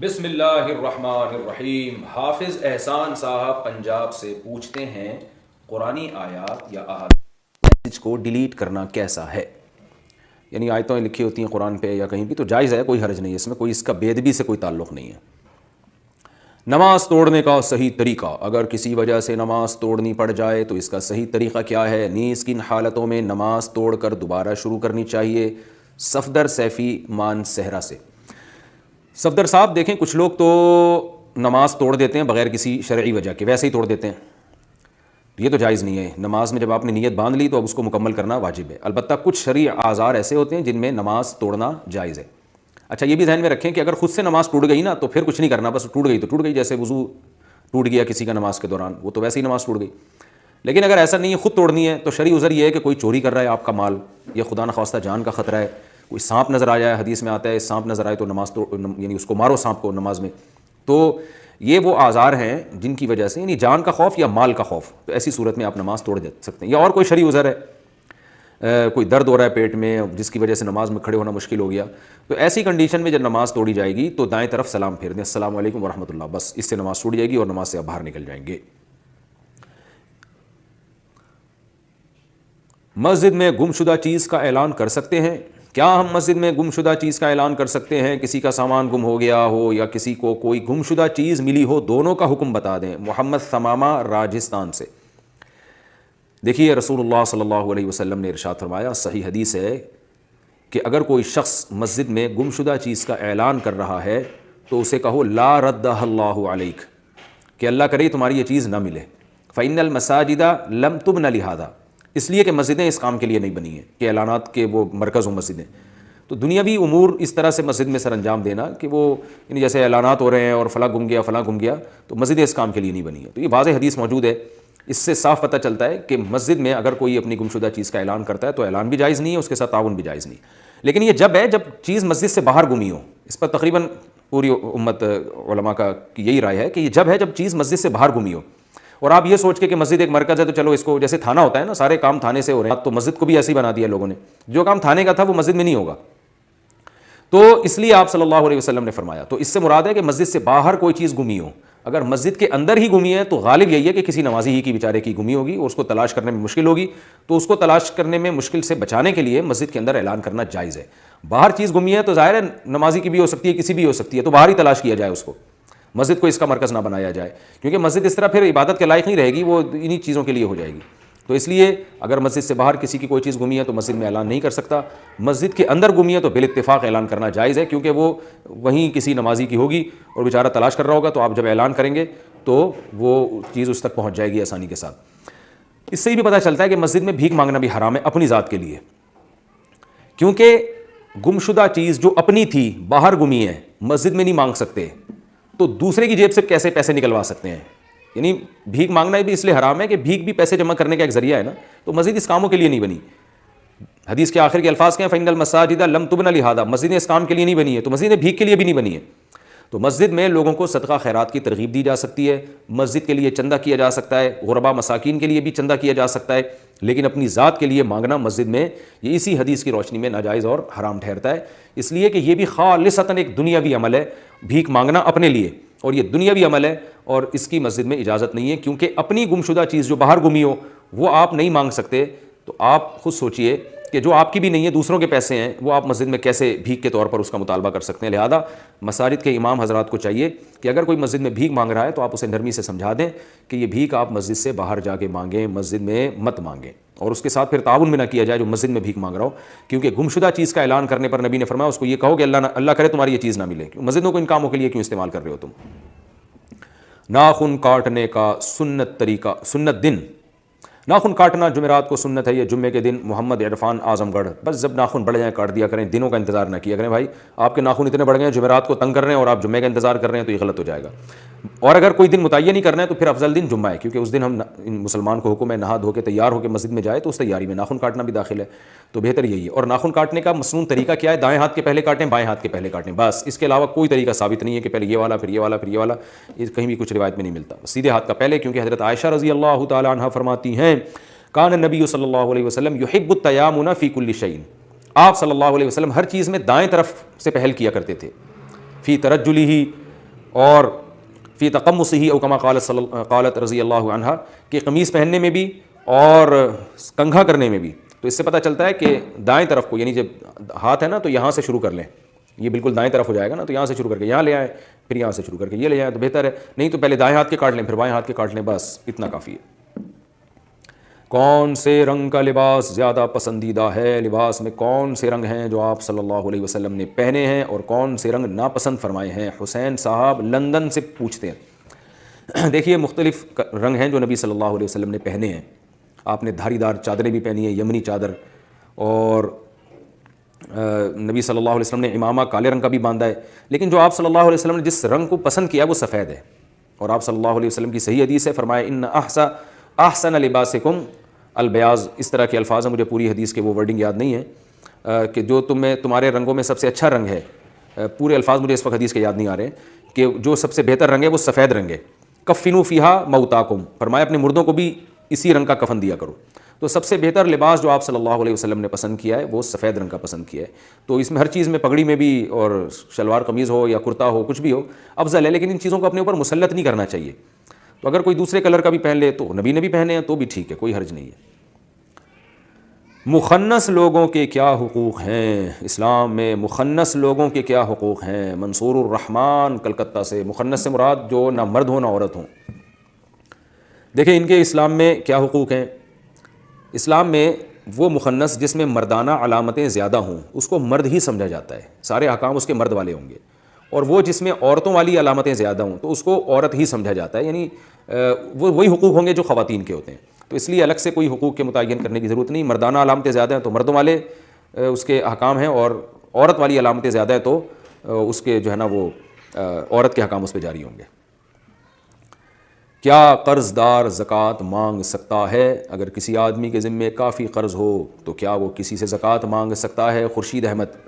بسم اللہ الرحمن الرحیم۔ حافظ احسان صاحب پنجاب سے پوچھتے ہیں قرآنی آیات یا احادیث کو ڈیلیٹ کرنا کیسا ہے؟ یعنی آیتیں لکھی ہوتی ہیں قرآن پہ یا کہیں بھی تو جائز ہے، کوئی حرج نہیں ہے اس میں، کوئی اس کا بے ادبی سے کوئی تعلق نہیں ہے۔ نماز توڑنے کا صحیح طریقہ، اگر کسی وجہ سے نماز توڑنی پڑ جائے تو اس کا صحیح طریقہ کیا ہے؟ نیز کن حالتوں میں نماز توڑ کر دوبارہ شروع کرنی چاہیے؟ صفدر سیفی مان صحرا سے۔ صفدر صاحب دیکھیں، کچھ لوگ تو نماز توڑ دیتے ہیں بغیر کسی شرعی وجہ کے، ویسے ہی توڑ دیتے ہیں، یہ تو جائز نہیں ہے۔ نماز میں جب آپ نے نیت باندھ لی تو اب اس کو مکمل کرنا واجب ہے۔ البتہ کچھ شرعی اعذار ایسے ہوتے ہیں جن میں نماز توڑنا جائز ہے۔ اچھا یہ بھی ذہن میں رکھیں کہ اگر خود سے نماز ٹوٹ گئی نا تو پھر کچھ نہیں کرنا، بس ٹوٹ گئی تو ٹوٹ گئی، جیسے وضو ٹوٹ گیا کسی کا نماز کے دوران، وہ تو ویسے ہی نماز ٹوٹ گئی۔ لیکن اگر ایسا نہیں ہے، خود توڑنی ہے، تو شرعی عذر یہ ہے کہ کوئی چوری کر رہا ہے آپ کا مال، یا خدا نخواستہ جان کا خطرہ ہے، کوئی سانپ نظر آ جائے، حدیث میں آتا ہے سانپ نظر آئے تو نماز یعنی اس کو مارو سانپ کو نماز میں، تو یہ وہ اعذار ہیں جن کی وجہ سے یعنی جان کا خوف یا مال کا خوف، تو ایسی صورت میں آپ نماز توڑ سکتے ہیں۔ یا اور کوئی شرعی عذر ہے، کوئی درد ہو رہا ہے پیٹ میں جس کی وجہ سے نماز میں کھڑے ہونا مشکل ہو گیا، تو ایسی کنڈیشن میں جب نماز توڑی جائے گی تو دائیں طرف سلام پھیر دیں، السلام علیکم ورحمۃ اللہ، بس اس سے نماز ٹوٹ جائے گی اور نماز سے آپ باہر نکل جائیں گے۔ مسجد میں گم شدہ چیز کا اعلان کر سکتے ہیں؟ کیا ہم مسجد میں گم شدہ چیز کا اعلان کر سکتے ہیں؟ کسی کا سامان گم ہو گیا ہو یا کسی کو کوئی گم شدہ چیز ملی ہو، دونوں کا حکم بتا دیں۔ محمد ثمامہ راجستھان سے۔ دیکھیے رسول اللہ صلی اللہ علیہ وسلم نے ارشاد فرمایا، صحیح حدیث ہے کہ اگر کوئی شخص مسجد میں گم شدہ چیز کا اعلان کر رہا ہے تو اسے کہو لا ردہ اللہ علیک، کہ اللہ کرے تمہاری یہ چیز نہ ملے۔ فإن المساجد لم تبن لہذا، اس لیے کہ مسجدیں اس کام کے لیے نہیں بنی ہیں کہ اعلانات کے وہ مرکز ہوں مسجدیں، تو دنیاوی امور اس طرح سے مسجد میں سر انجام دینا کہ وہ یعنی جیسے اعلانات ہو رہے ہیں اور فلاں گم گیا فلاں گم گیا، تو مسجدیں اس کام کے لیے نہیں بنی ہیں۔ تو یہ واضح حدیث موجود ہے، اس سے صاف پتہ چلتا ہے کہ مسجد میں اگر کوئی اپنی گمشدہ چیز کا اعلان کرتا ہے تو اعلان بھی جائز نہیں ہے، اس کے ساتھ تعاون بھی جائز نہیں، لیکن یہ جب ہے جب چیز مسجد سے باہر گمی ہو۔ اس پر تقریباً پوری امت علماء کا یہی رائے ہے کہ یہ جب ہے جب چیز مسجد سے باہر گمی ہو، اور آپ یہ سوچ کے کہ مسجد ایک مرکز ہے تو چلو اس کو، جیسے تھانہ ہوتا ہے نا، سارے کام تھانے سے ہو رہے ہیں، تو مسجد کو بھی ایسے ہی بنا دیا لوگوں نے، جو کام تھانے کا تھا وہ مسجد میں نہیں ہوگا، تو اس لیے آپ صلی اللہ علیہ وسلم نے فرمایا۔ تو اس سے مراد ہے کہ مسجد سے باہر کوئی چیز گمی ہو، اگر مسجد کے اندر ہی گمی ہے تو غالب یہی ہے کہ کسی نمازی ہی کی بیچارے کی گمی ہوگی اور اس کو تلاش کرنے میں مشکل ہوگی، تو اس کو تلاش کرنے میں مشکل سے بچانے کے لیے مسجد کے اندر اعلان کرنا جائز ہے۔ باہر چیز گمی ہے تو ظاہر ہے نمازی کی بھی ہو سکتی ہے، کسی بھی ہو سکتی ہے، تو باہر ہی تلاش کیا جائے اس کو، مسجد کو اس کا مرکز نہ بنایا جائے، کیونکہ مسجد اس طرح پھر عبادت کے لائق نہیں رہے گی، وہ انہی چیزوں کے لیے ہو جائے گی۔ تو اس لیے اگر مسجد سے باہر کسی کی کوئی چیز گمی ہے تو مسجد میں اعلان نہیں کر سکتا، مسجد کے اندر گمی ہے تو بالاتفاق اعلان کرنا جائز ہے، کیونکہ وہ وہیں کسی نمازی کی ہوگی اور بیچارہ تلاش کر رہا ہوگا، تو آپ جب اعلان کریں گے تو وہ چیز اس تک پہنچ جائے گی آسانی کے ساتھ۔ اس سے بھی پتہ چلتا ہے کہ مسجد میں بھیک مانگنا بھی حرام ہے اپنی ذات کے لیے، کیونکہ گمشدہ چیز جو اپنی تھی باہر گمی ہے، مسجد میں نہیں مانگ سکتے، تو دوسرے کی جیب سے کیسے پیسے نکلوا سکتے ہیں؟ یعنی بھیک مانگنا بھی اس لیے حرام ہے کہ بھیک بھی پیسے جمع کرنے کا ایک ذریعہ ہے نا، تو مسجد اس کاموں کے لیے نہیں بنی۔ حدیث کے آخر کے الفاظ کیا ہیں؟ فإن المساجد لم تبن لہذا، مسجدیں اس کام کے لیے نہیں بنی ہے، تو مسجدیں بھیک کے لیے بھی نہیں بنی ہے۔ تو مسجد میں لوگوں کو صدقہ خیرات کی ترغیب دی جا سکتی ہے، مسجد کے لیے چندہ کیا جا سکتا ہے، غربا مساکین کے لیے بھی چندہ کیا جا سکتا ہے، لیکن اپنی ذات کے لیے مانگنا مسجد میں یہ اسی حدیث کی روشنی میں ناجائز اور حرام ٹھہرتا ہے، اس لیے کہ یہ بھی خالصتاً ایک دنیاوی عمل ہے، بھیک مانگنا اپنے لیے، اور یہ دنیاوی عمل ہے اور اس کی مسجد میں اجازت نہیں ہے، کیونکہ اپنی گمشدہ چیز جو باہر گمی ہو وہ آپ نہیں مانگ سکتے، تو آپ خود سوچئے کہ جو آپ کی بھی نہیں ہے، دوسروں کے پیسے ہیں، وہ آپ مسجد میں کیسے بھیک کے طور پر اس کا مطالبہ کر سکتے ہیں۔ لہذا مساجد کے امام حضرات کو چاہیے کہ اگر کوئی مسجد میں بھیک مانگ رہا ہے تو آپ اسے نرمی سے سمجھا دیں کہ یہ بھیک آپ مسجد سے باہر جا کے مانگیں، مسجد میں مت مانگیں، اور اس کے ساتھ پھر تعاون بھی نہ کیا جائے جو مسجد میں بھیک مانگ رہا ہو، کیونکہ گمشدہ چیز کا اعلان کرنے پر نبی نے فرمایا اس کو یہ کہو کہ اللہ کرے تمہاری یہ چیز نہ ملے، مسجدوں کو ان کاموں کے لیے کیوں استعمال کر رہے ہو تم۔ ناخن کاٹنے کا سنت طریقہ، سنت دن، ناخن کاٹنا جمعرات کو سنت ہے، یہ جمعے کے دن محمد عرفان اعظم گڑھ، بس جب ناخن بڑھ جائیں کاٹ دیا کریں، دنوں کا انتظار نہ کیا کریں۔ بھائی آپ کے ناخن اتنے بڑھ گئے ہیں، جمعرات کو تنگ کر رہے ہیں اور آپ جمعے کا انتظار کر رہے ہیں، تو یہ غلط ہو جائے گا۔ اور اگر کوئی دن متعین نہیں کرنا ہے تو پھر افضل دن جمعہ ہے، کیونکہ اس دن ہم مسلمان کو حکم ہے نہا دھو کے تیار ہو کے مسجد میں جائے، تو اس تیاری میں ناخن کاٹنا بھی داخل ہے، تو بہتر یہی ہے۔ اور ناخن کاٹنے کا مسنون طریقہ کیا ہے؟ دائیں ہاتھ کے پہلے کاٹیں، بائیں ہاتھ کے پہلے کاٹیں، بس اس کے علاوہ کوئی طریقہ ثابت نہیں ہے کہ پہلے یہ والا پھر یہ والا پھر یہ والا، یہ کہیں بھی کچھ روایت میں نہیں ملتا، سیدھے ہاتھ کا پہلے، کیونکہ حضرت عائشہ رضی اللہ تعالی عنہا فرماتی ہیں کان النبی صلی اللہ علیہ وسلم یحب التیامن فی کل شیء، آپ صلی اللہ علیہ وسلم ہر چیز میں دائیں طرف سے پہل کیا کرتے تھے، فی ترجلہ، اور فی تقمصہ او کما قالت رضی اللہ عنہا کہ قمیص پہننے میں بھی اور کنگھا کرنے میں بھی. تو اس سے پتہ چلتا ہے کہ دائیں طرف کو، یعنی جب ہاتھ ہے نا تو یہاں سے شروع کر لیں، یہ بالکل دائیں طرف ہو جائے گا نا، تو یہاں سے شروع کر کے یہاں لے آئیں، پھر یہاں سے شروع کر کے یہ لے جائیں تو بہتر ہے. نہیں تو پہلے دائیں ہاتھ کے کاٹ لیں پھر بائیں ہاتھ کے کاٹ لیں، بس اتنا کافی ہے. کون سے رنگ کا لباس زیادہ پسندیدہ ہے؟ لباس میں کون سے رنگ ہیں جو آپ صلی اللہ علیہ وسلم نے پہنے ہیں اور کون سے رنگ ناپسند فرمائے ہیں؟ حسین صاحب لندن سے پوچھتے ہیں. دیکھیے مختلف رنگ ہیں جو نبی صلی اللہ علیہ وسلم نے پہنے ہیں. آپ نے دھاری دار چادریں بھی پہنی ہیں، یمنی چادر، اور نبی صلی اللہ علیہ وسلم نے امامہ کالے رنگ کا بھی باندھا ہے. لیکن جو آپ صلی اللہ علیہ وسلم نے جس رنگ کو پسند کیا وہ سفید ہے. اور آپ صلی اللہ علیہ وسلم کی صحیح حدیث ہے، فرمایا ان احسن لباسکم البیاض. اس طرح کے الفاظ ہیں، مجھے پوری حدیث کے وہ ورڈنگ یاد نہیں ہے کہ جو تمہارے رنگوں میں سب سے اچھا رنگ ہے. پورے الفاظ مجھے اس وقت حدیث کے یاد نہیں آ رہے ہیں کہ جو سب سے بہتر رنگ ہے وہ سفید رنگ ہے. کفنوا فیہا موتاکم، فرمایا اپنے مردوں کو بھی اسی رنگ کا کفن دیا کرو. تو سب سے بہتر لباس جو آپ صلی اللہ علیہ وسلم نے پسند کیا ہے وہ سفید رنگ کا پسند کیا ہے. تو اس میں ہر چیز میں، پگڑی میں بھی اور شلوار قمیض ہو یا کرتا ہو، کچھ بھی ہو افضل ہے، لیکن ان چیزوں کو اپنے اوپر مسلط نہیں کرنا چاہیے. تو اگر کوئی دوسرے کلر کا بھی پہن لے تو نبی نے بھی پہنے ہیں تو بھی ٹھیک ہے، کوئی حرج نہیں ہے. مخنث لوگوں کے کیا حقوق ہیں؟ اسلام میں مخنث لوگوں کے کیا حقوق ہیں؟ منصور الرحمن کلکتہ سے. مخنث سے مراد جو نہ مرد ہوں نہ عورت ہوں. دیکھیں ان کے اسلام میں کیا حقوق ہیں. اسلام میں وہ مخنث جس میں مردانہ علامتیں زیادہ ہوں اس کو مرد ہی سمجھا جاتا ہے، سارے احکام اس کے مرد والے ہوں گے. اور وہ جس میں عورتوں والی علامتیں زیادہ ہوں تو اس کو عورت ہی سمجھا جاتا ہے، یعنی وہ وہی حقوق ہوں گے جو خواتین کے ہوتے ہیں. تو اس لیے الگ سے کوئی حقوق کے متعین کرنے کی ضرورت نہیں. مردانہ علامتیں زیادہ ہیں تو مردوں والے اس کے احکام ہیں، اور عورت والی علامتیں زیادہ ہیں تو اس کے جو ہے نا وہ عورت کے احکام اس پہ جاری ہوں گے. کیا قرض دار زکوٰۃ مانگ سکتا ہے؟ اگر کسی آدمی کے ذمے کافی قرض ہو تو کیا وہ کسی سے زکوٰۃ مانگ سکتا ہے؟ خورشید احمد.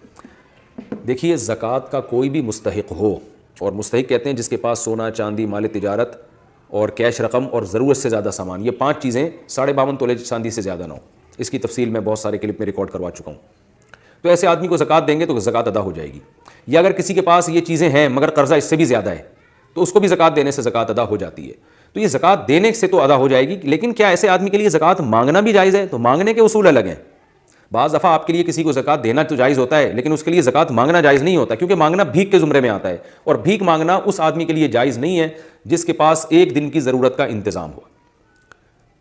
دیکھیے زکوٰۃ کا کوئی بھی مستحق ہو، اور مستحق کہتے ہیں جس کے پاس سونا چاندی مال تجارت اور کیش رقم اور ضرورت سے زیادہ سامان، یہ 5 چیزیں 52.5 تولے چاندی سے زیادہ نہ ہو. اس کی تفصیل میں بہت سارے کلپ میں ریکارڈ کروا چکا ہوں. تو ایسے آدمی کو زکوٰۃ دیں گے تو زکوٰۃ ادا ہو جائے گی. یا اگر کسی کے پاس یہ چیزیں ہیں مگر قرضہ اس سے بھی زیادہ ہے تو اس کو بھی زکوٰۃ دینے سے زکوٰۃ ادا ہو جاتی ہے. تو یہ زکوٰۃ دینے سے تو ادا ہو جائے گی، لیکن کیا ایسے آدمی کے لیے زکوٰۃ مانگنا بھی جائز ہے؟ تو مانگنے کے اصول الگ ہیں. بعض دفعہ آپ کے لیے کسی کو زکوٰۃ دینا تو جائز ہوتا ہے لیکن اس کے لیے زکوٰۃ مانگنا جائز نہیں ہوتا، کیونکہ مانگنا بھیک کے زمرے میں آتا ہے، اور بھیک مانگنا اس آدمی کے لیے جائز نہیں ہے جس کے پاس ایک دن کی ضرورت کا انتظام ہو،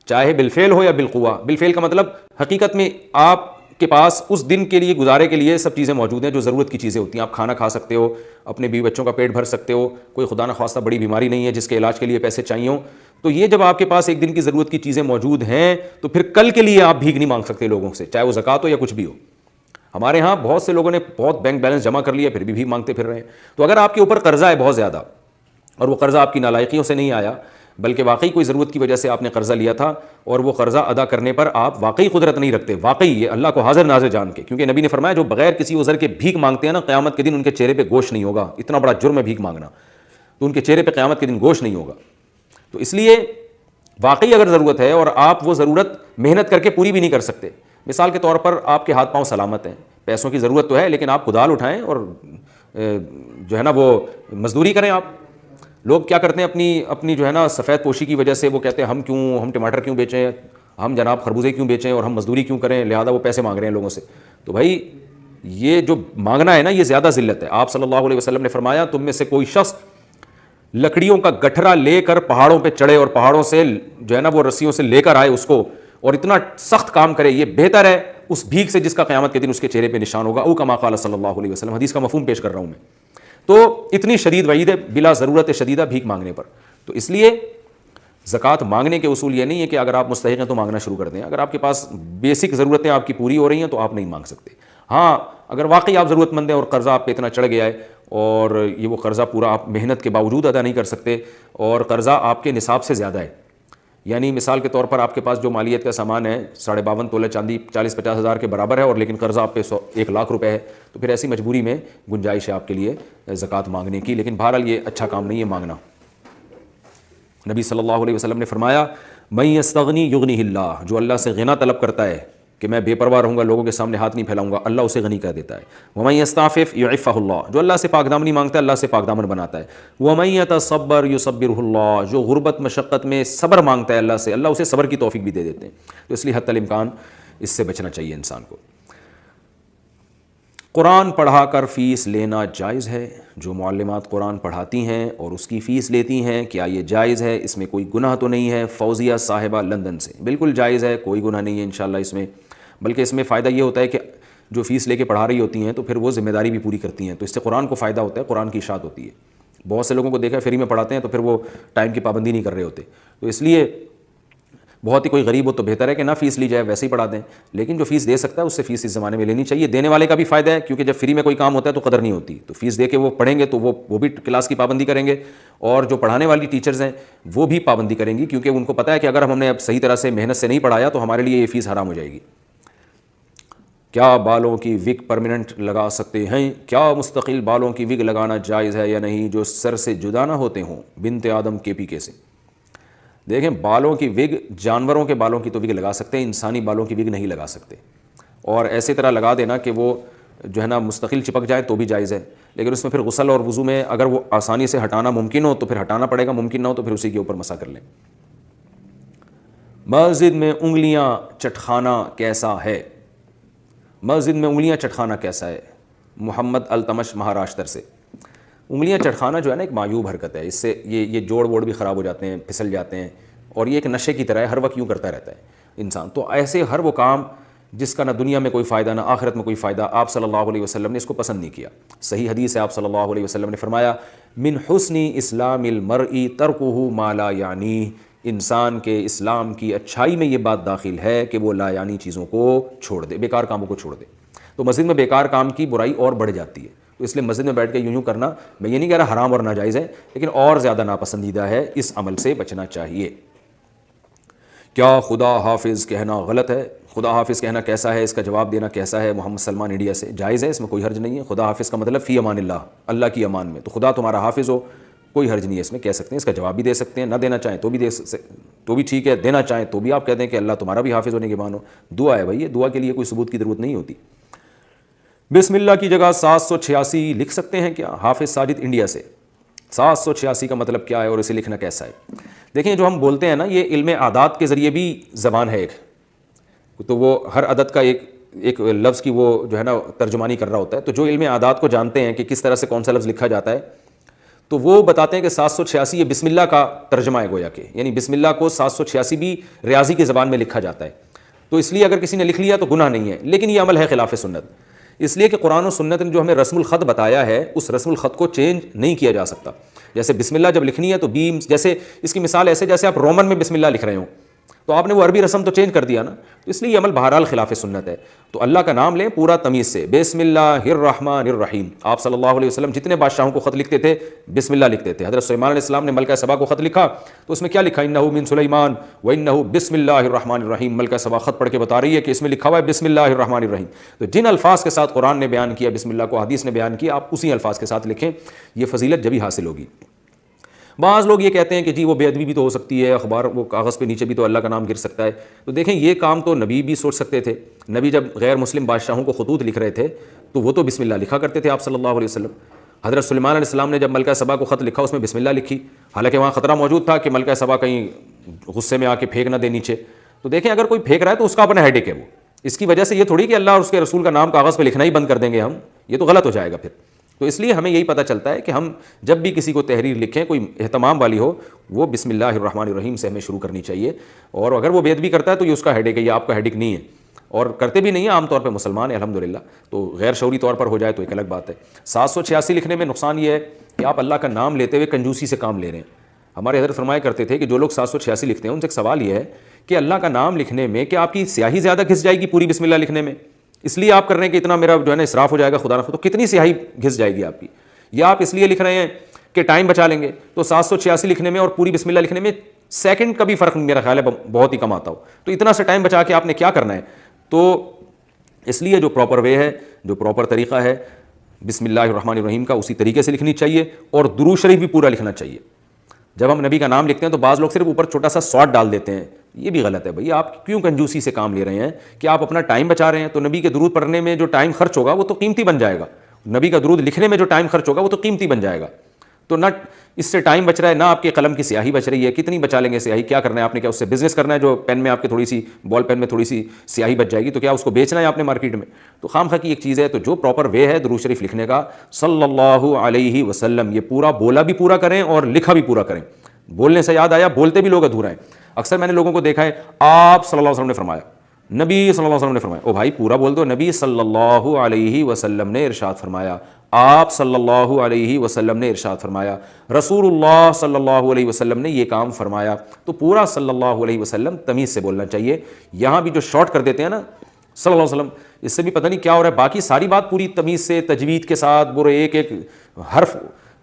چاہے بالفعل ہو یا بالقوہ. بالفعل کا مطلب حقیقت میں آپ کے پاس اس دن کے لیے گزارے کے لیے سب چیزیں موجود ہیں جو ضرورت کی چیزیں ہوتی ہیں. آپ کھانا کھا سکتے ہو، اپنے بیوی بچوں کا پیٹ بھر سکتے ہو، کوئی خدا نخواستہ بڑی بیماری نہیں ہے جس کے علاج کے لیے پیسے چاہیے ہوں. تو یہ جب آپ کے پاس ایک دن کی ضرورت کی چیزیں موجود ہیں تو پھر کل کے لیے آپ بھیک نہیں مانگ سکتے لوگوں سے، چاہے وہ زکوٰۃ ہو یا کچھ بھی ہو. ہمارے ہاں بہت سے لوگوں نے بہت بینک بیلنس جمع کر لیا پھر بھی بھیک مانگتے پھر رہے ہیں. تو اگر آپ کے اوپر قرضہ ہے بہت زیادہ اور وہ قرضہ آپ کی نالائقیوں سے نہیں آیا بلکہ واقعی کوئی ضرورت کی وجہ سے آپ نے قرضہ لیا تھا اور وہ قرضہ ادا کرنے پر آپ واقعی قدرت نہیں رکھتے، واقعی یہ اللہ کو حاضر ناظر جان کے، کیونکہ نبی نے فرمایا جو بغیر کسی عذر کے بھیک مانگتے ہیں نا قیامت کے دن ان کے چہرے پہ گوشت نہیں ہوگا. اتنا بڑا جرم ہے بھیک مانگنا، تو ان کے چہرے پہ قیامت کے دن گوشت نہیں ہوگا. تو اس لیے واقعی اگر ضرورت ہے اور آپ وہ ضرورت محنت کر کے پوری بھی نہیں کر سکتے، مثال کے طور پر آپ کے ہاتھ پاؤں سلامت ہیں، پیسوں کی ضرورت تو ہے لیکن آپ کدال اٹھائیں اور جو ہے نا وہ مزدوری کریں. آپ لوگ کیا کرتے ہیں اپنی جو ہے نا سفید پوشی کی وجہ سے وہ کہتے ہیں ہم ٹماٹر کیوں بیچیں، ہم جناب خربوزے کیوں بیچیں اور ہم مزدوری کیوں کریں، لہذا وہ پیسے مانگ رہے ہیں لوگوں سے. تو بھائی یہ جو مانگنا ہے نا یہ زیادہ ذلت ہے. آپ صلی اللہ علیہ وسلم نے فرمایا تم میں سے کوئی شخص لکڑیوں کا گٹھرا لے کر پہاڑوں پہ چڑھے اور پہاڑوں سے جو ہے نا وہ رسیوں سے لے کر آئے اس کو اور اتنا سخت کام کرے، یہ بہتر ہے اس بھیک سے جس کا قیامت کے دن اس کے چہرے پہ نشان ہوگا. او کما قال صلی اللہ علیہ وسلم. حدیث کا مفہوم پیش کر رہا ہوں میں. تو اتنی شدید وعید ہے بلا ضرورت شدیدہ بھیک مانگنے پر. تو اس لیے زکوٰۃ مانگنے کے اصول یہ نہیں ہے کہ اگر آپ مستحق ہیں تو مانگنا شروع کر دیں. اگر آپ کے پاس بیسک ضرورتیں آپ کی پوری ہو رہی ہیں تو آپ نہیں مانگ سکتے. ہاں اگر واقعی آپ ضرورت مند ہیں اور قرضہ آپ پہ اتنا چڑھ گیا ہے اور یہ وہ قرضہ پورا آپ محنت کے باوجود ادا نہیں کر سکتے اور قرضہ آپ کے نصاب سے زیادہ ہے، یعنی مثال کے طور پر آپ کے پاس جو مالیت کا سامان ہے 52.5 تولے چاندی 40-50 ہزار کے برابر ہے اور لیکن قرضہ آپ پہ 1 لاکھ روپے ہے، تو پھر ایسی مجبوری میں گنجائش ہے آپ کے لیے زکوٰۃ مانگنے کی. لیکن بہرحال یہ اچھا کام نہیں ہے مانگنا. نبی صلی اللہ علیہ وسلم نے فرمایا من یستغنی یغنیہ اللہ، جو اللہ سے غنا طلب کرتا ہے کہ میں بے پرواہ رہوں گا, لوگوں کے سامنے ہاتھ نہیں پھیلاؤں گا, اللہ اسے غنی کر دیتا ہے. وَمَن يَسْتَعْفِفْ يُعِفَّهُ اللَّهُ, جو اللہ سے پاک دامنی مانگتا ہے اللہ سے پاک دامن بناتا ہے. وَمَن يَتَصَبَّرْ يُصَبِّرْهُ اللَّهُ, جو غربت مشقت میں صبر مانگتا ہے اللہ سے, اللہ اسے صبر کی توفیق بھی دے دیتے ہیں. تو اس لیے حتی الامکان اس سے بچنا چاہیے انسان کو. قرآن پڑھا کر فیس لینا جائز ہے. جو معلمات قرآن پڑھاتی ہیں اور اس کی فیس لیتی ہیں, کیا یہ جائز ہے؟ اس میں کوئی گناہ تو نہیں ہے؟ فوزیہ صاحبہ لندن سے. بالکل جائز ہے, کوئی گناہ نہیں ہے انشاءاللہ اس میں. بلکہ اس میں فائدہ یہ ہوتا ہے کہ جو فیس لے کے پڑھا رہی ہوتی ہیں تو پھر وہ ذمہ داری بھی پوری کرتی ہیں, تو اس سے قرآن کو فائدہ ہوتا ہے, قرآن کی اشاعت ہوتی ہے. بہت سے لوگوں کو دیکھا فری میں پڑھاتے ہیں تو پھر وہ ٹائم کی پابندی نہیں کر رہے ہوتے. تو اس لیے بہت ہی کوئی غریب ہو تو بہتر ہے کہ نہ فیس لی جائے, ویسے ہی پڑھا دیں. لیکن جو فیس دے سکتا ہے اس سے فیس اس زمانے میں لینی چاہیے. دینے والے کا بھی فائدہ ہے, کیونکہ جب فری میں کوئی کام ہوتا ہے تو قدر نہیں ہوتی. تو فیس دے کے وہ پڑھیں گے تو وہ بھی کلاس کی پابندی کریں گے, اور جو پڑھانے والی ٹیچرز ہیں وہ بھی پابندی کریں گی, کیونکہ ان کو پتہ ہے کہ اگر ہم نے اب صحیح طرح سے محنت سے نہیں پڑھایا تو ہمارے لیے یہ فیس حرام ہو جائے گی. کیا بالوں کی وگ پرماننٹ لگا سکتے ہیں؟ کیا مستقل بالوں کی وگ لگانا جائز ہے یا نہیں جو سر سے جدا نہ ہوتے ہوں؟ بنت آدم کے پی کے سے. دیکھیں, بالوں کی وگ, جانوروں کے بالوں کی تو وگ لگا سکتے ہیں, انسانی بالوں کی وگ نہیں لگا سکتے. اور ایسے طرح لگا دینا کہ وہ جو ہے نا مستقل چپک جائے تو بھی جائز ہے, لیکن اس میں پھر غسل اور وضو میں اگر وہ آسانی سے ہٹانا ممکن ہو تو پھر ہٹانا پڑے گا, ممکن نہ ہو تو پھر اسی کے اوپر مسح کر لیں. مسجد میں انگلیاں چٹخانا کیسا ہے؟ مسجد میں انگلیاں چٹخانا کیسا ہے؟ محمد التمش مہاراشٹر سے. انگلیاں چٹخانا جو ہے نا ایک معیوب حرکت ہے, اس سے یہ جوڑ ووڑ بھی خراب ہو جاتے ہیں, پھسل جاتے ہیں, اور یہ ایک نشے کی طرح ہے, ہر وقت یوں کرتا رہتا ہے انسان. تو ایسے ہر وہ کام جس کا نہ دنیا میں کوئی فائدہ نہ آخرت میں کوئی فائدہ, آپ صلی اللہ علیہ وسلم نے اس کو پسند نہیں کیا. صحیح حدیث ہے, آپ صلی اللہ علیہ وسلم نے فرمایا من حسن اسلام المرء ترکہ ما لا یعنی, انسان کے اسلام کی اچھائی میں یہ بات داخل ہے کہ وہ لا یعنی چیزوں کو چھوڑ دے, بیکار کاموں کو چھوڑ دے. تو مسجد میں بیکار کام کی برائی اور بڑھ جاتی ہے, تو اس لیے مسجد میں بیٹھ کے یوں کرنا, میں یہ نہیں کہہ رہا حرام اور ناجائز ہے, لیکن اور زیادہ ناپسندیدہ ہے, اس عمل سے بچنا چاہیے. کیا خدا حافظ کہنا غلط ہے؟ خدا حافظ کہنا کیسا ہے, اس کا جواب دینا کیسا ہے؟ محمد سلمان انڈیا سے. جائز ہے, اس میں کوئی حرج نہیں ہے. خدا حافظ کا مطلب فی امان اللہ, اللہ کی امان میں, تو خدا تمہارا حافظ ہو, کوئی حرج نہیں ہے اس میں, کہہ سکتے ہیں. اس کا جواب بھی دے سکتے ہیں, نہ دینا چاہیں تو بھی تو بھی ٹھیک ہے, دینا چاہیں تو بھی آپ کہہ دیں کہ اللہ تمہارا بھی حافظ ہونے کے مانو. دعا ہے بھائی, یہ دعا کے لیے کوئی ثبوت کی ضرورت نہیں ہوتی. بسم اللہ کی جگہ 786 لکھ سکتے ہیں کیا؟ حافظ ساجد انڈیا سے. 786 کا مطلب کیا ہے اور اسے لکھنا کیسا ہے؟ دیکھیں, جو ہم بولتے ہیں نا, یہ علم عادات کے ذریعے بھی زبان ہے ایک, تو وہ ہر عدد کا ایک لفظ کی وہ جو ہے نا ترجمانی کر رہا ہوتا ہے. تو جو علم عادات کو جانتے ہیں کہ کس طرح سے کون سا لفظ لکھا جاتا ہے, تو وہ بتاتے ہیں کہ 786 یہ بسم اللہ کا ترجمہ ہے گویا کہ, یعنی بسم اللہ کو 786 بھی ریاضی کی زبان میں لکھا جاتا ہے. تو اس لیے اگر کسی نے لکھ لیا تو گناہ نہیں ہے, لیکن یہ عمل ہے خلاف سنت, اس لیے کہ قرآن و سنت نے جو ہمیں رسم الخط بتایا ہے اس رسم الخط کو چینج نہیں کیا جا سکتا. جیسے بسم اللہ جب لکھنی ہے تو بیم, جیسے اس کی مثال ایسے جیسے آپ رومن میں بسم اللہ لکھ رہے ہوں, تو آپ نے وہ عربی رسم تو چینج کر دیا نا, تو اس لیے یہ عمل بہرحال خلاف سنت ہے. تو اللہ کا نام لیں پورا تمیز سے, بسم اللہ الرحمن الرحیم. آپ صلی اللہ علیہ وسلم جتنے بادشاہوں کو خط لکھتے تھے بسم اللہ لکھتے تھے. حضرت سلیمان علیہ السلام نے ملکہ سبا کو خط لکھا تو اس میں کیا لکھا؟ انہ من سلیمان و انہ بسم اللہ الرحمن الرحیم. ملکہ سبا خط پڑھ کے بتا رہی ہے کہ اس میں لکھا ہوا ہے بسم اللہ الرحمن الرحیم. تو جن الفاظ کے ساتھ قرآن نے بیان کیا بسم اللہ کو, حدیث نے بیان کیا, آپ اسی الفاظ کے ساتھ لکھیں, یہ فضیلت جبھی حاصل ہوگی. بعض لوگ یہ کہتے ہیں کہ جی وہ بے ادبی بھی تو ہو سکتی ہے, اخبار وہ کاغذ پہ نیچے بھی تو اللہ کا نام گر سکتا ہے. تو دیکھیں, یہ کام تو نبی بھی سوچ سکتے تھے. نبی جب غیر مسلم بادشاہوں کو خطوط لکھ رہے تھے تو وہ تو بسم اللہ لکھا کرتے تھے آپ صلی اللہ علیہ وسلم. حضرت سلیمان علیہ السلام نے جب ملکہ سبا کو خط لکھا اس میں بسم اللہ لکھی, حالانکہ وہاں خطرہ موجود تھا کہ ملکہ سبا کہیں غصے میں آ کے پھینک نہ دے نیچے. تو دیکھیں, اگر کوئی پھینک رہا ہے تو اس کا اپنا ہیڈک ہے, وہ اس کی وجہ سے یہ تھوڑی کہ اللہ اور اس کے رسول کا نام کاغذ پہ لکھنا ہی بند کر دیں گے ہم, یہ تو غلط ہو جائے گا پھر. تو اس لیے ہمیں یہی پتہ چلتا ہے کہ ہم جب بھی کسی کو تحریر لکھیں, کوئی اہتمام والی ہو, وہ بسم اللہ الرحمن الرحیم سے ہمیں شروع کرنی چاہیے. اور اگر وہ بے ادبی کرتا ہے تو یہ اس کا ہیڈک ہے, یہ آپ کا ہیڈک نہیں ہے, اور کرتے بھی نہیں ہیں, عام طور پہ مسلمان ہیں الحمدللہ. تو غیر شعوری طور پر ہو جائے تو ایک الگ بات ہے. 786 لکھنے میں نقصان یہ ہے کہ آپ اللہ کا نام لیتے ہوئے کنجوسی سے کام لے رہے ہیں. ہمارے حضرت فرمایا کرتے تھے کہ جو لوگ 786 لکھتے ہیں ان سے ایک سوال یہ ہے کہ اللہ کا نام لکھنے میں کیا آپ کی سیاہی زیادہ گھس جائے گی پوری بسم اللہ لکھنے میں, اس لیے آپ کر رہے ہیں کہ اتنا میرا جو ہے نا اسراف ہو جائے گا خدا نخواستہ, تو کتنی سیاہی گھس جائے گی آپ کی, یا آپ اس لیے لکھ رہے ہیں کہ ٹائم بچا لیں گے. تو 786 لکھنے میں اور پوری بسم اللہ لکھنے میں سیکنڈ کا بھی فرق میرا خیال ہے بہت ہی کم آتا ہو, تو اتنا سے ٹائم بچا کے آپ نے کیا کرنا ہے. تو اس لیے جو پراپر وے ہے, جو پراپر طریقہ ہے بسم اللہ الرحمن الرحیم کا, اسی طریقے سے لکھنی چاہیے, اور درود شریف بھی پورا لکھنا چاہیے. جب ہم نبی کا نام لکھتے ہیں تو بعض لوگ صرف اوپر چھوٹا سا شارٹ ڈال دیتے ہیں, یہ بھی غلط ہے بھائی. آپ کیوں کنجوسی سے کام لے رہے ہیں کہ آپ اپنا ٹائم بچا رہے ہیں؟ تو نبی کے درود پڑھنے میں جو ٹائم خرچ ہوگا وہ تو قیمتی بن جائے گا. نبی کا درود لکھنے میں جو ٹائم خرچ ہوگا وہ تو قیمتی بن جائے گا. تو نہ اس سے ٹائم بچ رہا ہے، نہ آپ کے قلم کی سیاہی بچ رہی ہے. کتنی بچا لیں گے سیاہی؟ کیا کرنا ہے آپ نے؟ کیا اس سے بزنس کرنا ہے؟ جو پین میں آپ کے تھوڑی سی بال پین میں تھوڑی سی سیاہی بچ جائے گی تو کیا اس کو بیچنا ہے آپ نے مارکیٹ میں؟ تو خام خواہ کی ایک چیز ہے. تو جو پراپر وے ہے درود شریف لکھنے کا صلی اللہ علیہ وسلم، یہ پورا بولا بھی پورا کریں اور لکھا بھی پورا کریں. بولنے سے یاد آیا، بولتے بھی لوگ ادھورا ہیں. اکثر میں نے لوگوں کو دیکھا ہے آپ صلی اللہ علیہ وسلم نے فرمایا، نبی صلی اللہ علیہ وسلم نے فرمایا. او بھائی پورا بول دو. نبی صلی اللہ علیہ وسلم نے ارشاد فرمایا، آپ صلی اللہ علیہ وسلم نے ارشاد فرمایا، رسول اللہ صلی اللہ علیہ وسلم نے یہ کام فرمایا. تو پورا صلی اللہ علیہ وسلم تمیز سے بولنا چاہیے. یہاں بھی جو شارٹ کر دیتے ہیں نا صلی اللہ علیہ وسلم، اس سے بھی پتہ نہیں کیا ہو رہا ہے. باقی ساری بات پوری تمیز سے تجوید کے ساتھ برے ایک ایک حرف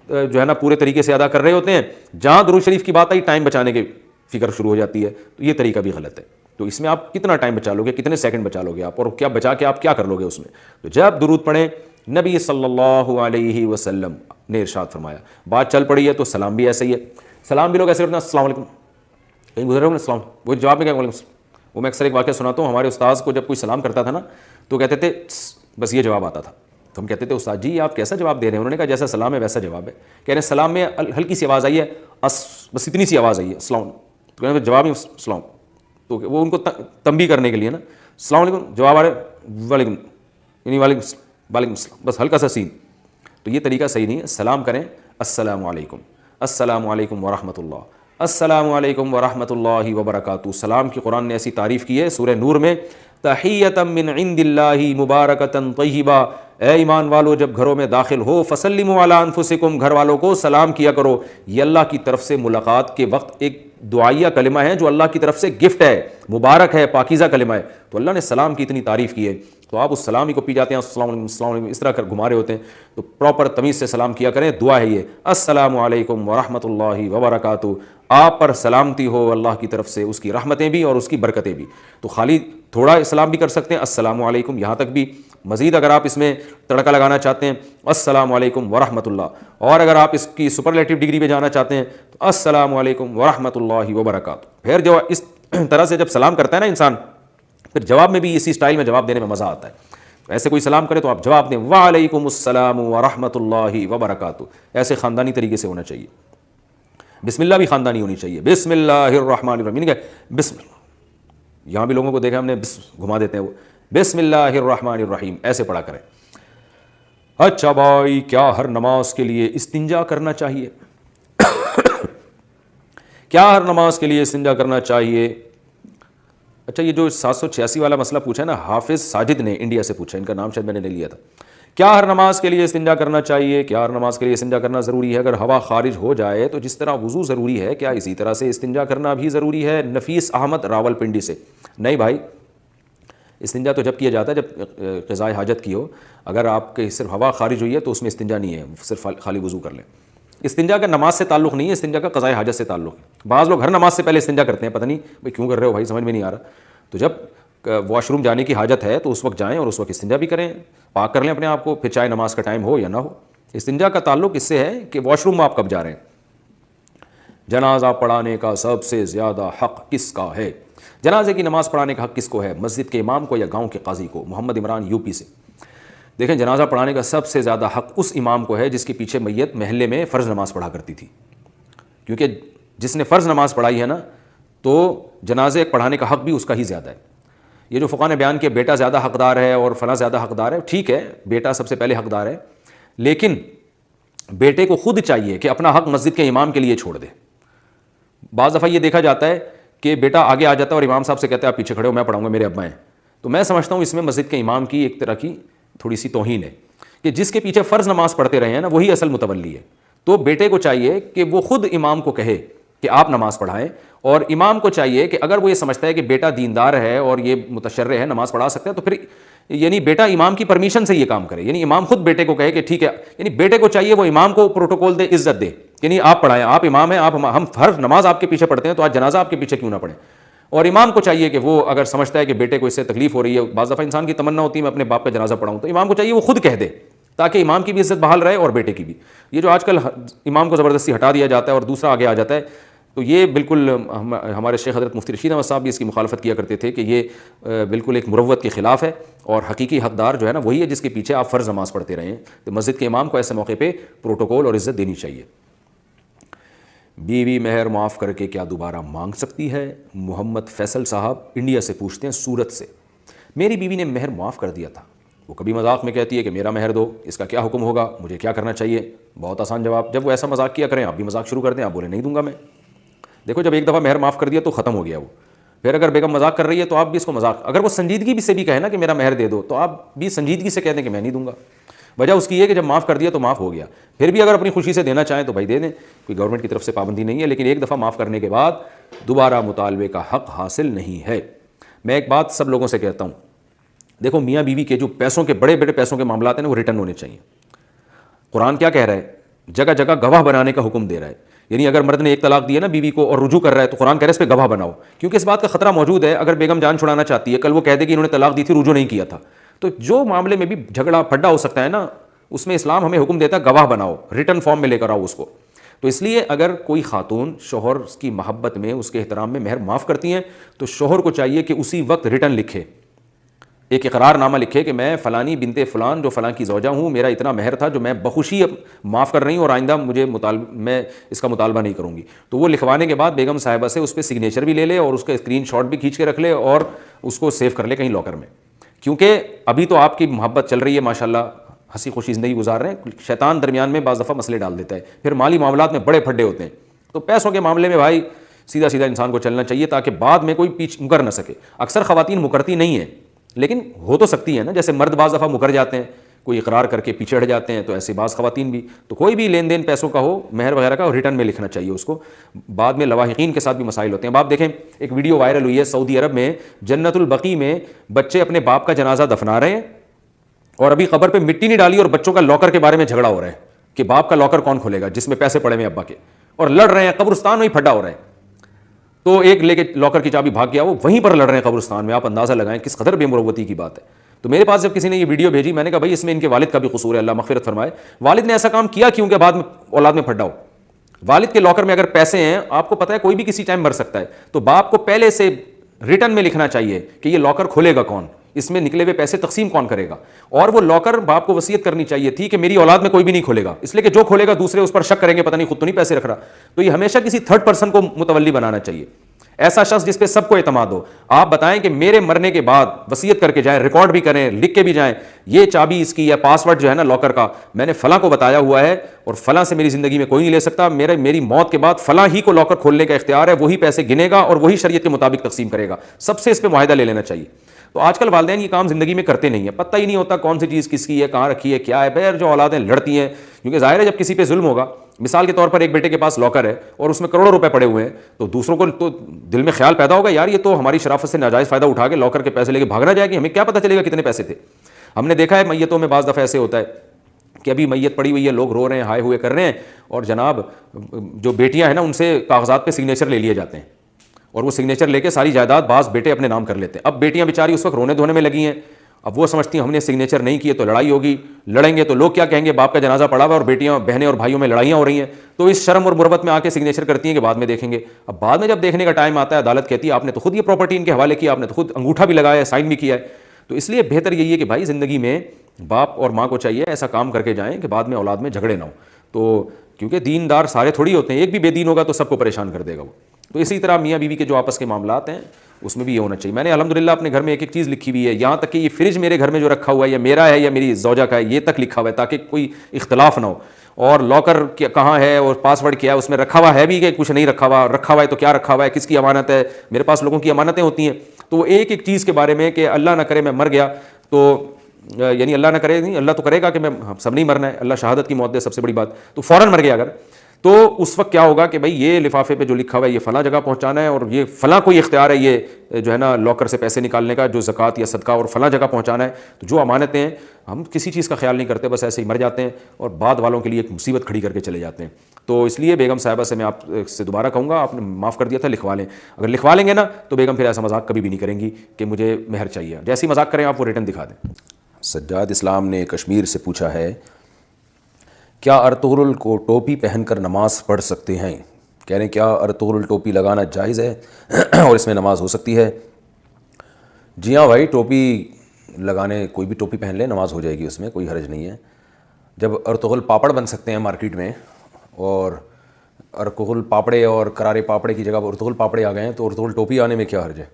جو ہے نا پورے طریقے سے ادا کر رہے ہوتے ہیں. جہاں درود شریف کی بات آئی ٹائم بچانے کی فکر شروع ہو جاتی ہے. تو یہ طریقہ بھی غلط ہے. تو اس میں آپ کتنا ٹائم بچا لو گے، کتنے سیکنڈ بچا لو گے آپ، اور کیا بچا کے آپ کیا کر لو گے اس میں؟ تو جب درود پڑھیں نبی صلی اللہ علیہ وسلم نے ارشاد فرمایا. بات چل پڑی ہے تو سلام بھی ایسے ہی ہے. سلام بھی لوگ ایسے کرتے ہیں السلام علیکم، کہیں گزرے ہو نا السلام، وہ جواب میں کیا وعلیکم السلام. وہ میں اکثر ایک واقعہ سناتا ہوں. ہمارے استاذ کو جب کوئی سلام کرتا تھا نا تو کہتے تھے بس یہ جواب آتا تھا. تو ہم کہتے تھے استاد جی آپ کیسا جواب دے رہے ہیں؟ انہوں نے کہا جیسا سلام ہے ویسا جواب ہے. کہہ رہے ہیں سلام میں ہلکی سی آواز آئی ہے، بس اتنی سی آواز آئی ہے السلام. تو کہنے جواب ہی السلام. تو وہ ان کو تنبیہ کرنے کے لیے نا السلام علیکم جواب آ رہے وعلیکم، یعنی وعلیکم السلام، بس ہلکا سا سین. تو یہ طریقہ صحیح نہیں ہے. سلام کریں السلام علیکم، السلام علیکم ورحمۃ اللہ، السلام علیکم ورحمۃ اللہ وبرکاتہ. سلام کی قرآن نے ایسی تعریف کی ہے سورہ نور میں، تحیۃ من عند اللہ مبارکۃ طیبہ. اے ایمان والو جب گھروں میں داخل ہو فسلموا علی انفسکم، گھر والوں کو سلام کیا کرو. یہ اللہ کی طرف سے ملاقات کے وقت ایک دعائیہ کلمہ ہے جو اللہ کی طرف سے گفٹ ہے، مبارک ہے، پاکیزہ کلمہ ہے. تو اللہ نے سلام کی اتنی تعریف کی ہے تو آپ اس سلام ہی کو پی جاتے ہیں السلام علیکم السلام علیکم اس طرح کر گھما رہے ہوتے ہیں. تو پراپر تمیز سے سلام کیا کریں. دعا ہے یہ السلام علیکم ورحمۃ اللہ وبرکاتہ. آپ پر سلامتی ہو اللہ کی طرف سے، اس کی رحمتیں بھی اور اس کی برکتیں بھی. تو خالی تھوڑا سلام بھی کر سکتے ہیں السلام علیکم یہاں تک بھی. مزید اگر آپ اس میں تڑکا لگانا چاہتے ہیں السلام علیکم ورحمۃ اللہ، اور اگر آپ اس کی سپرلیٹو ڈگری پہ جانا چاہتے ہیں تو السلام علیکم ورحمۃ اللہ وبرکاتہ. پھر جو اس طرح سے جب سلام کرتا ہے نا انسان، پھر جواب میں بھی اسی سٹائل میں جواب دینے میں مزہ آتا ہے. ایسے کوئی سلام کرے تو آپ جواب دیں وعلیکم السلام ورحمۃ اللہ وبرکاتہ. ایسے خاندانی طریقے سے ہونا چاہیے. بسم اللہ بھی خاندانی ہونی چاہیے. بسم اللہ الرحمن الرحیم، بسم اللہ. یہاں بھی لوگوں کو دیکھا ہم نے گھما دیتے ہیں وہ بسم اللہ الرحمن الرحیم ایسے پڑھا کریں. اچھا بھائی کیا ہر نماز کے لیے استنجا کرنا چاہیے؟ کیا ہر نماز کے لیے استنجا کرنا چاہیے؟ اچھا یہ جو 786 والا مسئلہ پوچھا ہے نا حافظ ساجد نے انڈیا سے پوچھا، ان کا نام شاید میں نے نہیں لیا تھا. کیا ہر نماز کے لیے استنجا کرنا چاہیے؟ کیا ہر نماز کے لیے استنجا کرنا ضروری ہے؟ اگر ہوا خارج ہو جائے تو جس طرح وضو ضروری ہے کیا اسی طرح سے استنجا کرنا بھی ضروری ہے؟ نفیس احمد راول پنڈی سے. نہیں بھائی، استنجا تو جب کیا جاتا ہے جب قضائے حاجت کی ہو. اگر آپ کے صرف ہوا خارج ہوئی ہے تو اس میں استنجا نہیں ہے، صرف خالی وضو کر لیں. استنجا کا نماز سے تعلق نہیں ہے، استنجا کا قضائے حاجت سے تعلق ہے. بعض لوگ ہر نماز سے پہلے استنجا کرتے ہیں، پتہ نہیں بھائی کیوں کر رہے ہو بھائی، سمجھ میں نہیں آ رہا. تو جب واش روم جانے کی حاجت ہے تو اس وقت جائیں اور اس وقت استنجا بھی کریں، پاک کر لیں اپنے آپ کو، پھر چاہے نماز کا ٹائم ہو یا نہ ہو. استنجا کا تعلق اس سے ہے کہ واش روم میں آپ کب جا رہے ہیں. جنازہ پڑھانے کا سب سے زیادہ حق کس کا ہے؟ جنازے کی نماز پڑھانے کا حق کس کو ہے؟ مسجد کے امام کو یا گاؤں کے قاضی کو؟ محمد عمران یو پی سے. دیکھیں جنازہ پڑھانے کا سب سے زیادہ حق اس امام کو ہے جس کے پیچھے میت محلے میں فرض نماز پڑھا کرتی تھی. کیونکہ جس نے فرض نماز پڑھائی ہے نا تو جنازے پڑھانے کا حق بھی اس کا ہی زیادہ ہے. یہ جو فقہ نے بیان کیا بیٹا زیادہ حقدار ہے اور فلاں زیادہ حقدار ہے، ٹھیک ہے بیٹا سب سے پہلے حقدار ہے، لیکن بیٹے کو خود چاہیے کہ اپنا حق مسجد کے امام کے لیے چھوڑ دے. بعض دفعہ یہ دیکھا جاتا ہے کہ بیٹا آگے آ جاتا ہے اور امام صاحب سے کہتا ہے آپ پیچھے کھڑے ہو میں پڑھاؤں گا میرے ابا ہیں. تو میں سمجھتا ہوں اس میں مسجد کے امام کی ایک طرح کی تھوڑی سی توہین ہے کہ جس کے پیچھے فرض نماز پڑھتے رہے ہیں نا وہی اصل متولی ہے. تو بیٹے کو چاہیے کہ وہ خود امام کو کہے کہ آپ نماز پڑھائیں، اور امام کو چاہیے کہ اگر وہ یہ سمجھتا ہے کہ بیٹا دیندار ہے اور یہ متشرع ہے نماز پڑھا سکتا ہے تو پھر یعنی بیٹا امام کی پرمیشن سے یہ کام کرے. یعنی امام خود بیٹے کو کہے کہ ٹھیک ہے، یعنی بیٹے کو چاہیے وہ امام کو پروٹوکول دے، عزت دے، یعنی آپ پڑھائیں، آپ امام ہیں، ہم ہر نماز آپ کے پیچھے پڑھتے ہیں تو آج جنازہ آپ کے پیچھے کیوں نہ پڑھیں. اور امام کو چاہیے کہ وہ اگر سمجھتا ہے کہ بیٹے کو اس سے تکلیف ہو رہی ہے، بعض دفعہ انسان کی تمنا ہوتی ہے میں اپنے باپ کا جنازہ پڑھاؤں، تو امام کو چاہیے وہ خود کہہ دے تاکہ امام کی بھی عزت بحال رہے اور بیٹے کی بھی. یہ جو آج کل امام کو زبردستی ہٹا دیا جاتا ہے اور دوسرا آگے آ جاتا ہے، تو تو یہ بالکل ہمارے شیخ حضرت مفتی رشید احمد صاحب بھی اس کی مخالفت کیا کرتے تھے کہ یہ بالکل ایک مروت کے خلاف ہے، اور حقیقی حقدار جو ہے نا وہی ہے جس کے پیچھے آپ فرض نماز پڑھتے رہیں. تو مسجد کے امام کو ایسے موقع پہ پروٹوکول اور عزت دینی چاہیے. بیوی مہر معاف کر کے کیا دوبارہ مانگ سکتی ہے؟ محمد فیصل صاحب انڈیا سے پوچھتے ہیں، سورت سے. میری بیوی نے مہر معاف کر دیا تھا، وہ کبھی مذاق میں کہتی ہے کہ میرا مہر دو، اس کا کیا حکم ہوگا، مجھے کیا کرنا چاہیے؟ بہت آسان جواب. جب وہ ایسا مذاق کیا کریں آپ بھی مذاق شروع کر دیں، آپ بولے نہیں دوں گا میں. دیکھو جب ایک دفعہ مہر معاف کر دیا تو ختم ہو گیا وہ. پھر اگر بیگم مذاق کر رہی ہے تو آپ بھی اس کو مذاق، اگر وہ سنجیدگی بھی سے بھی کہے نا کہ میرا مہر دے دو، تو آپ بھی سنجیدگی سے کہہ دیں کہ میں نہیں دوں گا. وجہ اس کی یہ کہ جب معاف کر دیا تو معاف ہو گیا. پھر بھی اگر اپنی خوشی سے دینا چاہیں تو بھائی دے دیں، کوئی گورنمنٹ کی طرف سے پابندی نہیں ہے، لیکن ایک دفعہ معاف کرنے کے بعد دوبارہ مطالبے کا حق حاصل نہیں ہے. میں ایک بات سب لوگوں سے کہتا ہوں، دیکھو میاں بیوی کے جو پیسوں کے بڑے بڑے پیسوں کے معاملات ہیں وہ ریٹرن ہونے چاہیے. قرآن کیا کہہ رہا ہے؟ جگہ جگہ گواہ بنانے کا حکم دے رہا ہے. یعنی اگر مرد نے ایک طلاق دی ہے نا بیوی کو اور رجوع کر رہا ہے تو قرآن کہہ رہا ہے اس پہ گواہ بناؤ، کیونکہ اس بات کا خطرہ موجود ہے اگر بیگم جان چھڑانا چاہتی ہے، کل وہ کہہ دے کہ انہوں نے طلاق دی تھی، رجوع نہیں کیا تھا، تو جو معاملے میں بھی جھگڑا پھڈا ہو سکتا ہے نا، اس میں اسلام ہمیں حکم دیتا ہے گواہ بناؤ، ریٹرن فارم میں لے کر آؤ اس کو. تو اس لیے اگر کوئی خاتون شوہر کی محبت میں، اس کے احترام میں مہر معاف کرتی ہیں تو شوہر کو چاہیے کہ اسی وقت ریٹرن لکھے، ایک اقرار نامہ لکھے کہ میں فلانی بنت فلان جو فلاں کی زوجہ ہوں، میرا اتنا مہر تھا جو میں بخوشی معاف کر رہی ہوں اور آئندہ میں اس کا مطالبہ نہیں کروں گی. تو وہ لکھوانے کے بعد بیگم صاحبہ سے اس پہ سگنیچر بھی لے لے اور اس کا اسکرین شاٹ بھی کھینچ کے رکھ لے اور اس کو سیو کر لے کہیں لاکر میں، کیونکہ ابھی تو آپ کی محبت چل رہی ہے، ماشاءاللہ ہنسی خوشی زندگی گزار رہے ہیں. شیطان درمیان میں بعض دفعہ مسئلے ڈال دیتا ہے، پھر مالی معاملات میں بڑے پھڈے ہوتے ہیں. تو پیسوں کے معاملے میں بھائی سیدھا سیدھا انسان کو چلنا چاہیے تاکہ بعد میں کوئی پیچھے مکر نہ سکے. اکثر خواتین مکرتی نہیں ہیں لیکن ہو تو سکتی ہے نا، جیسے مرد بعض دفعہ مکر جاتے ہیں، کوئی اقرار کر کے پیچھے ہٹ جاتے ہیں، تو ایسے بعض خواتین بھی. تو کوئی بھی لین دین پیسوں کا ہو، مہر وغیرہ کا، ریٹرن میں لکھنا چاہیے اس کو. بعد میں لواحقین کے ساتھ بھی مسائل ہوتے ہیں. اب آپ دیکھیں ایک ویڈیو وائرل ہوئی ہے سعودی عرب میں، جنت البقیع میں بچے اپنے باپ کا جنازہ دفنا رہے ہیں اور ابھی قبر پہ مٹی نہیں ڈالی اور بچوں کا لاکر کے بارے میں جھگڑا ہو رہا ہے کہ باپ کا لاکر کون کھولے گا جس میں پیسے پڑے ہوئے ابا کے، اور لڑ رہے ہیں، قبرستان میں ہی پھڈا ہو رہا ہے. تو ایک لے کے لاکر کی چابی بھاگ گیا، وہ وہیں پر لڑ رہے ہیں قبرستان میں. آپ اندازہ لگائیں کس قدر بے مروتی کی بات ہے. تو میرے پاس جب کسی نے یہ ویڈیو بھیجی میں نے کہا بھائی اس میں ان کے والد کا بھی قصور ہے، اللہ مغفرت فرمائے. والد نے ایسا کام کیا کیوں کہ بعد میں اولاد میں پھڈا ہو؟ والد کے لاکر میں اگر پیسے ہیں، آپ کو پتہ ہے کوئی بھی کسی ٹائم مر سکتا ہے، تو باپ کو پہلے سے ریٹرن میں لکھنا چاہیے کہ یہ لاکر کھولے گا کون، اس میں نکلے ہوئے پیسے تقسیم کون کرے گا. اور وہ لاکر باپ کو وصیت کرنی چاہیے تھی کہ میری اولاد میں کوئی بھی نہیں کھولے گا، اس لیے کہ جو کھولے گا دوسرے اس پر شک کریں گے، پتہ نہیں خود تو نہیں پیسے رکھ رہا. تو یہ ہمیشہ کسی تھرڈ پرسن کو متولی بنانا چاہیے، ایسا شخص جس پہ سب کو اعتماد ہو. آپ بتائیں کہ میرے مرنے کے بعد وصیت کر کے جائیں، ریکارڈ بھی کریں، لکھ کے بھی جائیں، یہ چابی اس کی یا پاسورڈ جو ہے نا لاکر کا میں نے فلاں کو بتایا ہوا ہے اور فلاں سے میری زندگی میں کوئی نہیں لے سکتا، میری موت کے بعد فلاں ہی کو لاکر کھولنے کا اختیار ہے، وہی پیسے گنے گا اور وہی شریعت کے مطابق تقسیم کرے گا. سب سے اس پہ معاہدہ لے لینا چاہیے. تو آج کل والدین یہ کام زندگی میں کرتے نہیں ہیں، پتہ ہی نہیں ہوتا کون سی چیز کس کی ہے، کہاں رکھی ہے، کیا ہے. پھر جو اولادیں لڑتی ہیں، کیونکہ ظاہر ہے جب کسی پہ ظلم ہوگا، مثال کے طور پر ایک بیٹے کے پاس لاکر ہے اور اس میں کروڑوں روپے پڑے ہوئے ہیں، تو دوسروں کو تو دل میں خیال پیدا ہوگا یار یہ تو ہماری شرافت سے ناجائز فائدہ اٹھا کے لاکر کے پیسے لے کے بھاگنا جائے گی، ہمیں کیا پتہ چلے گا کتنے پیسے تھے. ہم نے دیکھا ہے میتوں میں بعض دفعہ ایسے ہوتا ہے کہ ابھی میت پڑی ہوئی ہے، لوگ رو رہے ہیں، ہائے ہوئے کر رہے ہیں، اور جناب جو بیٹیاں ہیں نا ان سے کاغذات پہ سگنیچر لے لیے جاتے ہیں اور وہ سگنیچر لے کے ساری جائیداد بعض بیٹے اپنے نام کر لیتے ہیں. اب بیٹیاں بیچاری اس وقت رونے دھونے میں لگی ہیں، اب وہ سمجھتی ہیں ہم نے سگنیچر نہیں کیے تو لڑائی ہوگی، لڑیں گے تو لوگ کیا کہیں گے، باپ کا جنازہ پڑا ہوا اور بیٹیاں بہنیں اور بھائیوں میں لڑائیاں ہو رہی ہیں. تو اس شرم اور مروت میں آ کے سگنیچر کرتی ہیں کہ بعد میں دیکھیں گے. اب بعد میں جب دیکھنے کا ٹائم آتا ہے عدالت کہتی ہے آپ نے تو خود یہ پراپرٹی ان کے حوالے کیا، آپ نے تو خود انگوٹھا بھی لگایا ہے، سائن بھی کیا ہے. تو اس لیے بہتر یہی ہے کہ بھائی زندگی میں باپ اور ماں کو چاہیے ایسا کام کر کے جائیں کہ بعد میں اولاد میں جھگڑے نہ ہو. تو کیونکہ دیندار سارے تھوڑی ہوتے ہیں، ایک بھی بے دین ہوگا تو سب کو پریشان کر دے گا وہ. تو اسی طرح میاں بیوی کے جو آپس کے معاملات ہیں اس میں بھی یہ ہونا چاہیے. میں نے الحمدللہ اپنے گھر میں ایک ایک چیز لکھی ہوئی ہے، یہاں تک کہ یہ فریج میرے گھر میں جو رکھا ہوا ہے یا میرا ہے یا میری زوجہ کا ہے یہ تک لکھا ہوا ہے تاکہ کوئی اختلاف نہ ہو. اور لاکر کہاں ہے اور پاسورڈ کیا ہے اس میں رکھا ہوا ہے بھی کہ کچھ نہیں رکھا ہوا ہے تو کیا رکھا ہوا ہے، کس کی امانت ہے. میرے پاس لوگوں کی امانتیں ہوتی ہیں تو وہ ایک ایک چیز کے بارے میں کہ اللہ نہ کرے میں مر گیا تو یعنی اللہ نہ کرے نہیں، اللہ تو کرے گا کہ میں سب نہیں مرنا ہے، اللہ شہادت کی موت دے سب سے بڑی بات. تو فوراً مر گیا اگر تو اس وقت کیا ہوگا کہ بھائی یہ لفافے پہ جو لکھا ہوا ہے یہ فلاں جگہ پہنچانا ہے اور یہ فلاں کوئی اختیار ہے یہ جو ہے نا لاکر سے پیسے نکالنے کا جو زکوٰۃ یا صدقہ اور فلاں جگہ پہنچانا ہے. تو جو امانتیں ہیں ہم کسی چیز کا خیال نہیں کرتے، بس ایسے ہی مر جاتے ہیں اور بعد والوں کے لیے ایک مصیبت کھڑی کر کے چلے جاتے ہیں. تو اس لیے بیگم صاحبہ سے میں آپ سے دوبارہ کہوں گا آپ نے معاف کر دیا تھا، لکھوا لیں. اگر لکھوا لیں گے نا تو بیگم پھر ایسا مذاق کبھی بھی نہیں کریں گی کہ مجھے مہر چاہیے. جیسی مذاق کریں آپ وہ ریٹرن دکھا دیں. سجاد اسلام نے کشمیر سے پوچھا ہے کیا ارطغرل کو ٹوپی پہن کر نماز پڑھ سکتے ہیں؟ کہہ رہے ہیں کیا ارطغرل ٹوپی لگانا جائز ہے اور اس میں نماز ہو سکتی ہے؟ جی ہاں بھائی، ٹوپی لگانے، کوئی بھی ٹوپی پہن لے نماز ہو جائے گی، اس میں کوئی حرج نہیں ہے۔ جب ارطغرل پاپڑ بن سکتے ہیں مارکیٹ میں، اور ارطغرل پاپڑے اور کرارے پاپڑے کی جگہ ارطغرل پاپڑے آ گئے ہیں، تو ارطغرل ٹوپی آنے میں کیا حرج ہے؟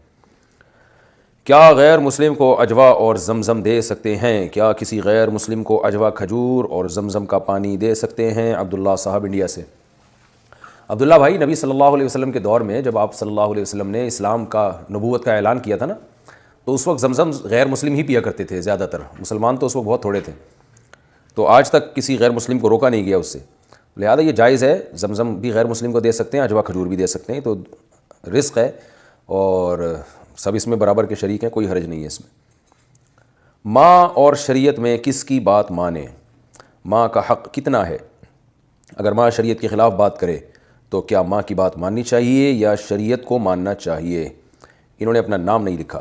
کیا غیر مسلم کو اجوا اور زمزم دے سکتے ہیں؟ کیا کسی غیر مسلم کو اجوا، کھجور اور زمزم کا پانی دے سکتے ہیں؟ عبداللہ صاحب انڈیا سے۔ عبداللہ بھائی، نبی صلی اللہ علیہ وسلم کے دور میں جب آپ صلی اللہ علیہ وسلم نے اسلام کا، نبوت کا اعلان کیا تھا نا، تو اس وقت زمزم غیر مسلم ہی پیا کرتے تھے زیادہ تر، مسلمان تو اس وقت بہت تھوڑے تھے، تو آج تک کسی غیر مسلم کو روکا نہیں گیا اس سے، لہذا یہ جائز ہے، زمزم بھی غیر مسلم کو دے سکتے ہیں، اجوا کھجور بھی دے سکتے ہیں، تو رزق ہے اور سب اس میں برابر کے شریک ہیں، کوئی حرج نہیں ہے اس میں۔ ماں اور شریعت میں کس کی بات مانیں؟ ماں کا حق کتنا ہے؟ اگر ماں شریعت کے خلاف بات کرے تو کیا ماں کی بات ماننی چاہیے یا شریعت کو ماننا چاہیے؟ انہوں نے اپنا نام نہیں لکھا۔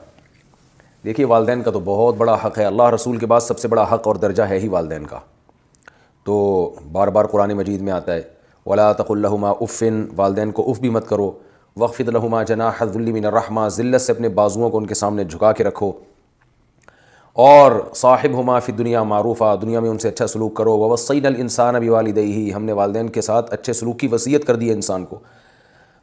دیکھیے، والدین کا تو بہت بڑا حق ہے، اللہ رسول کے بعد سب سے بڑا حق اور درجہ ہے ہی والدین کا، تو بار بار قرآن مجید میں آتا ہے وَلَا تَقُل لَهُمَا اُفٍّ، والدین کو اف بھی مت کرو، وَاخْفِضْ لَهُمَا جَنَاحَ الذُّلِّ مِنَ الرَّحْمَةِ، ذلت سے اپنے بازوؤں کو ان کے سامنے جھکا کے رکھو، اور صاحبهما فی الدنیا معروفا، دنیا میں ان سے اچھا سلوک کرو، وَوَصَّيْنَا الْإِنسَانَ بِوَالِدَيْهِ، ہم نے والدین کے ساتھ اچھے سلوک کی وصیت کر دی ہے انسان کو۔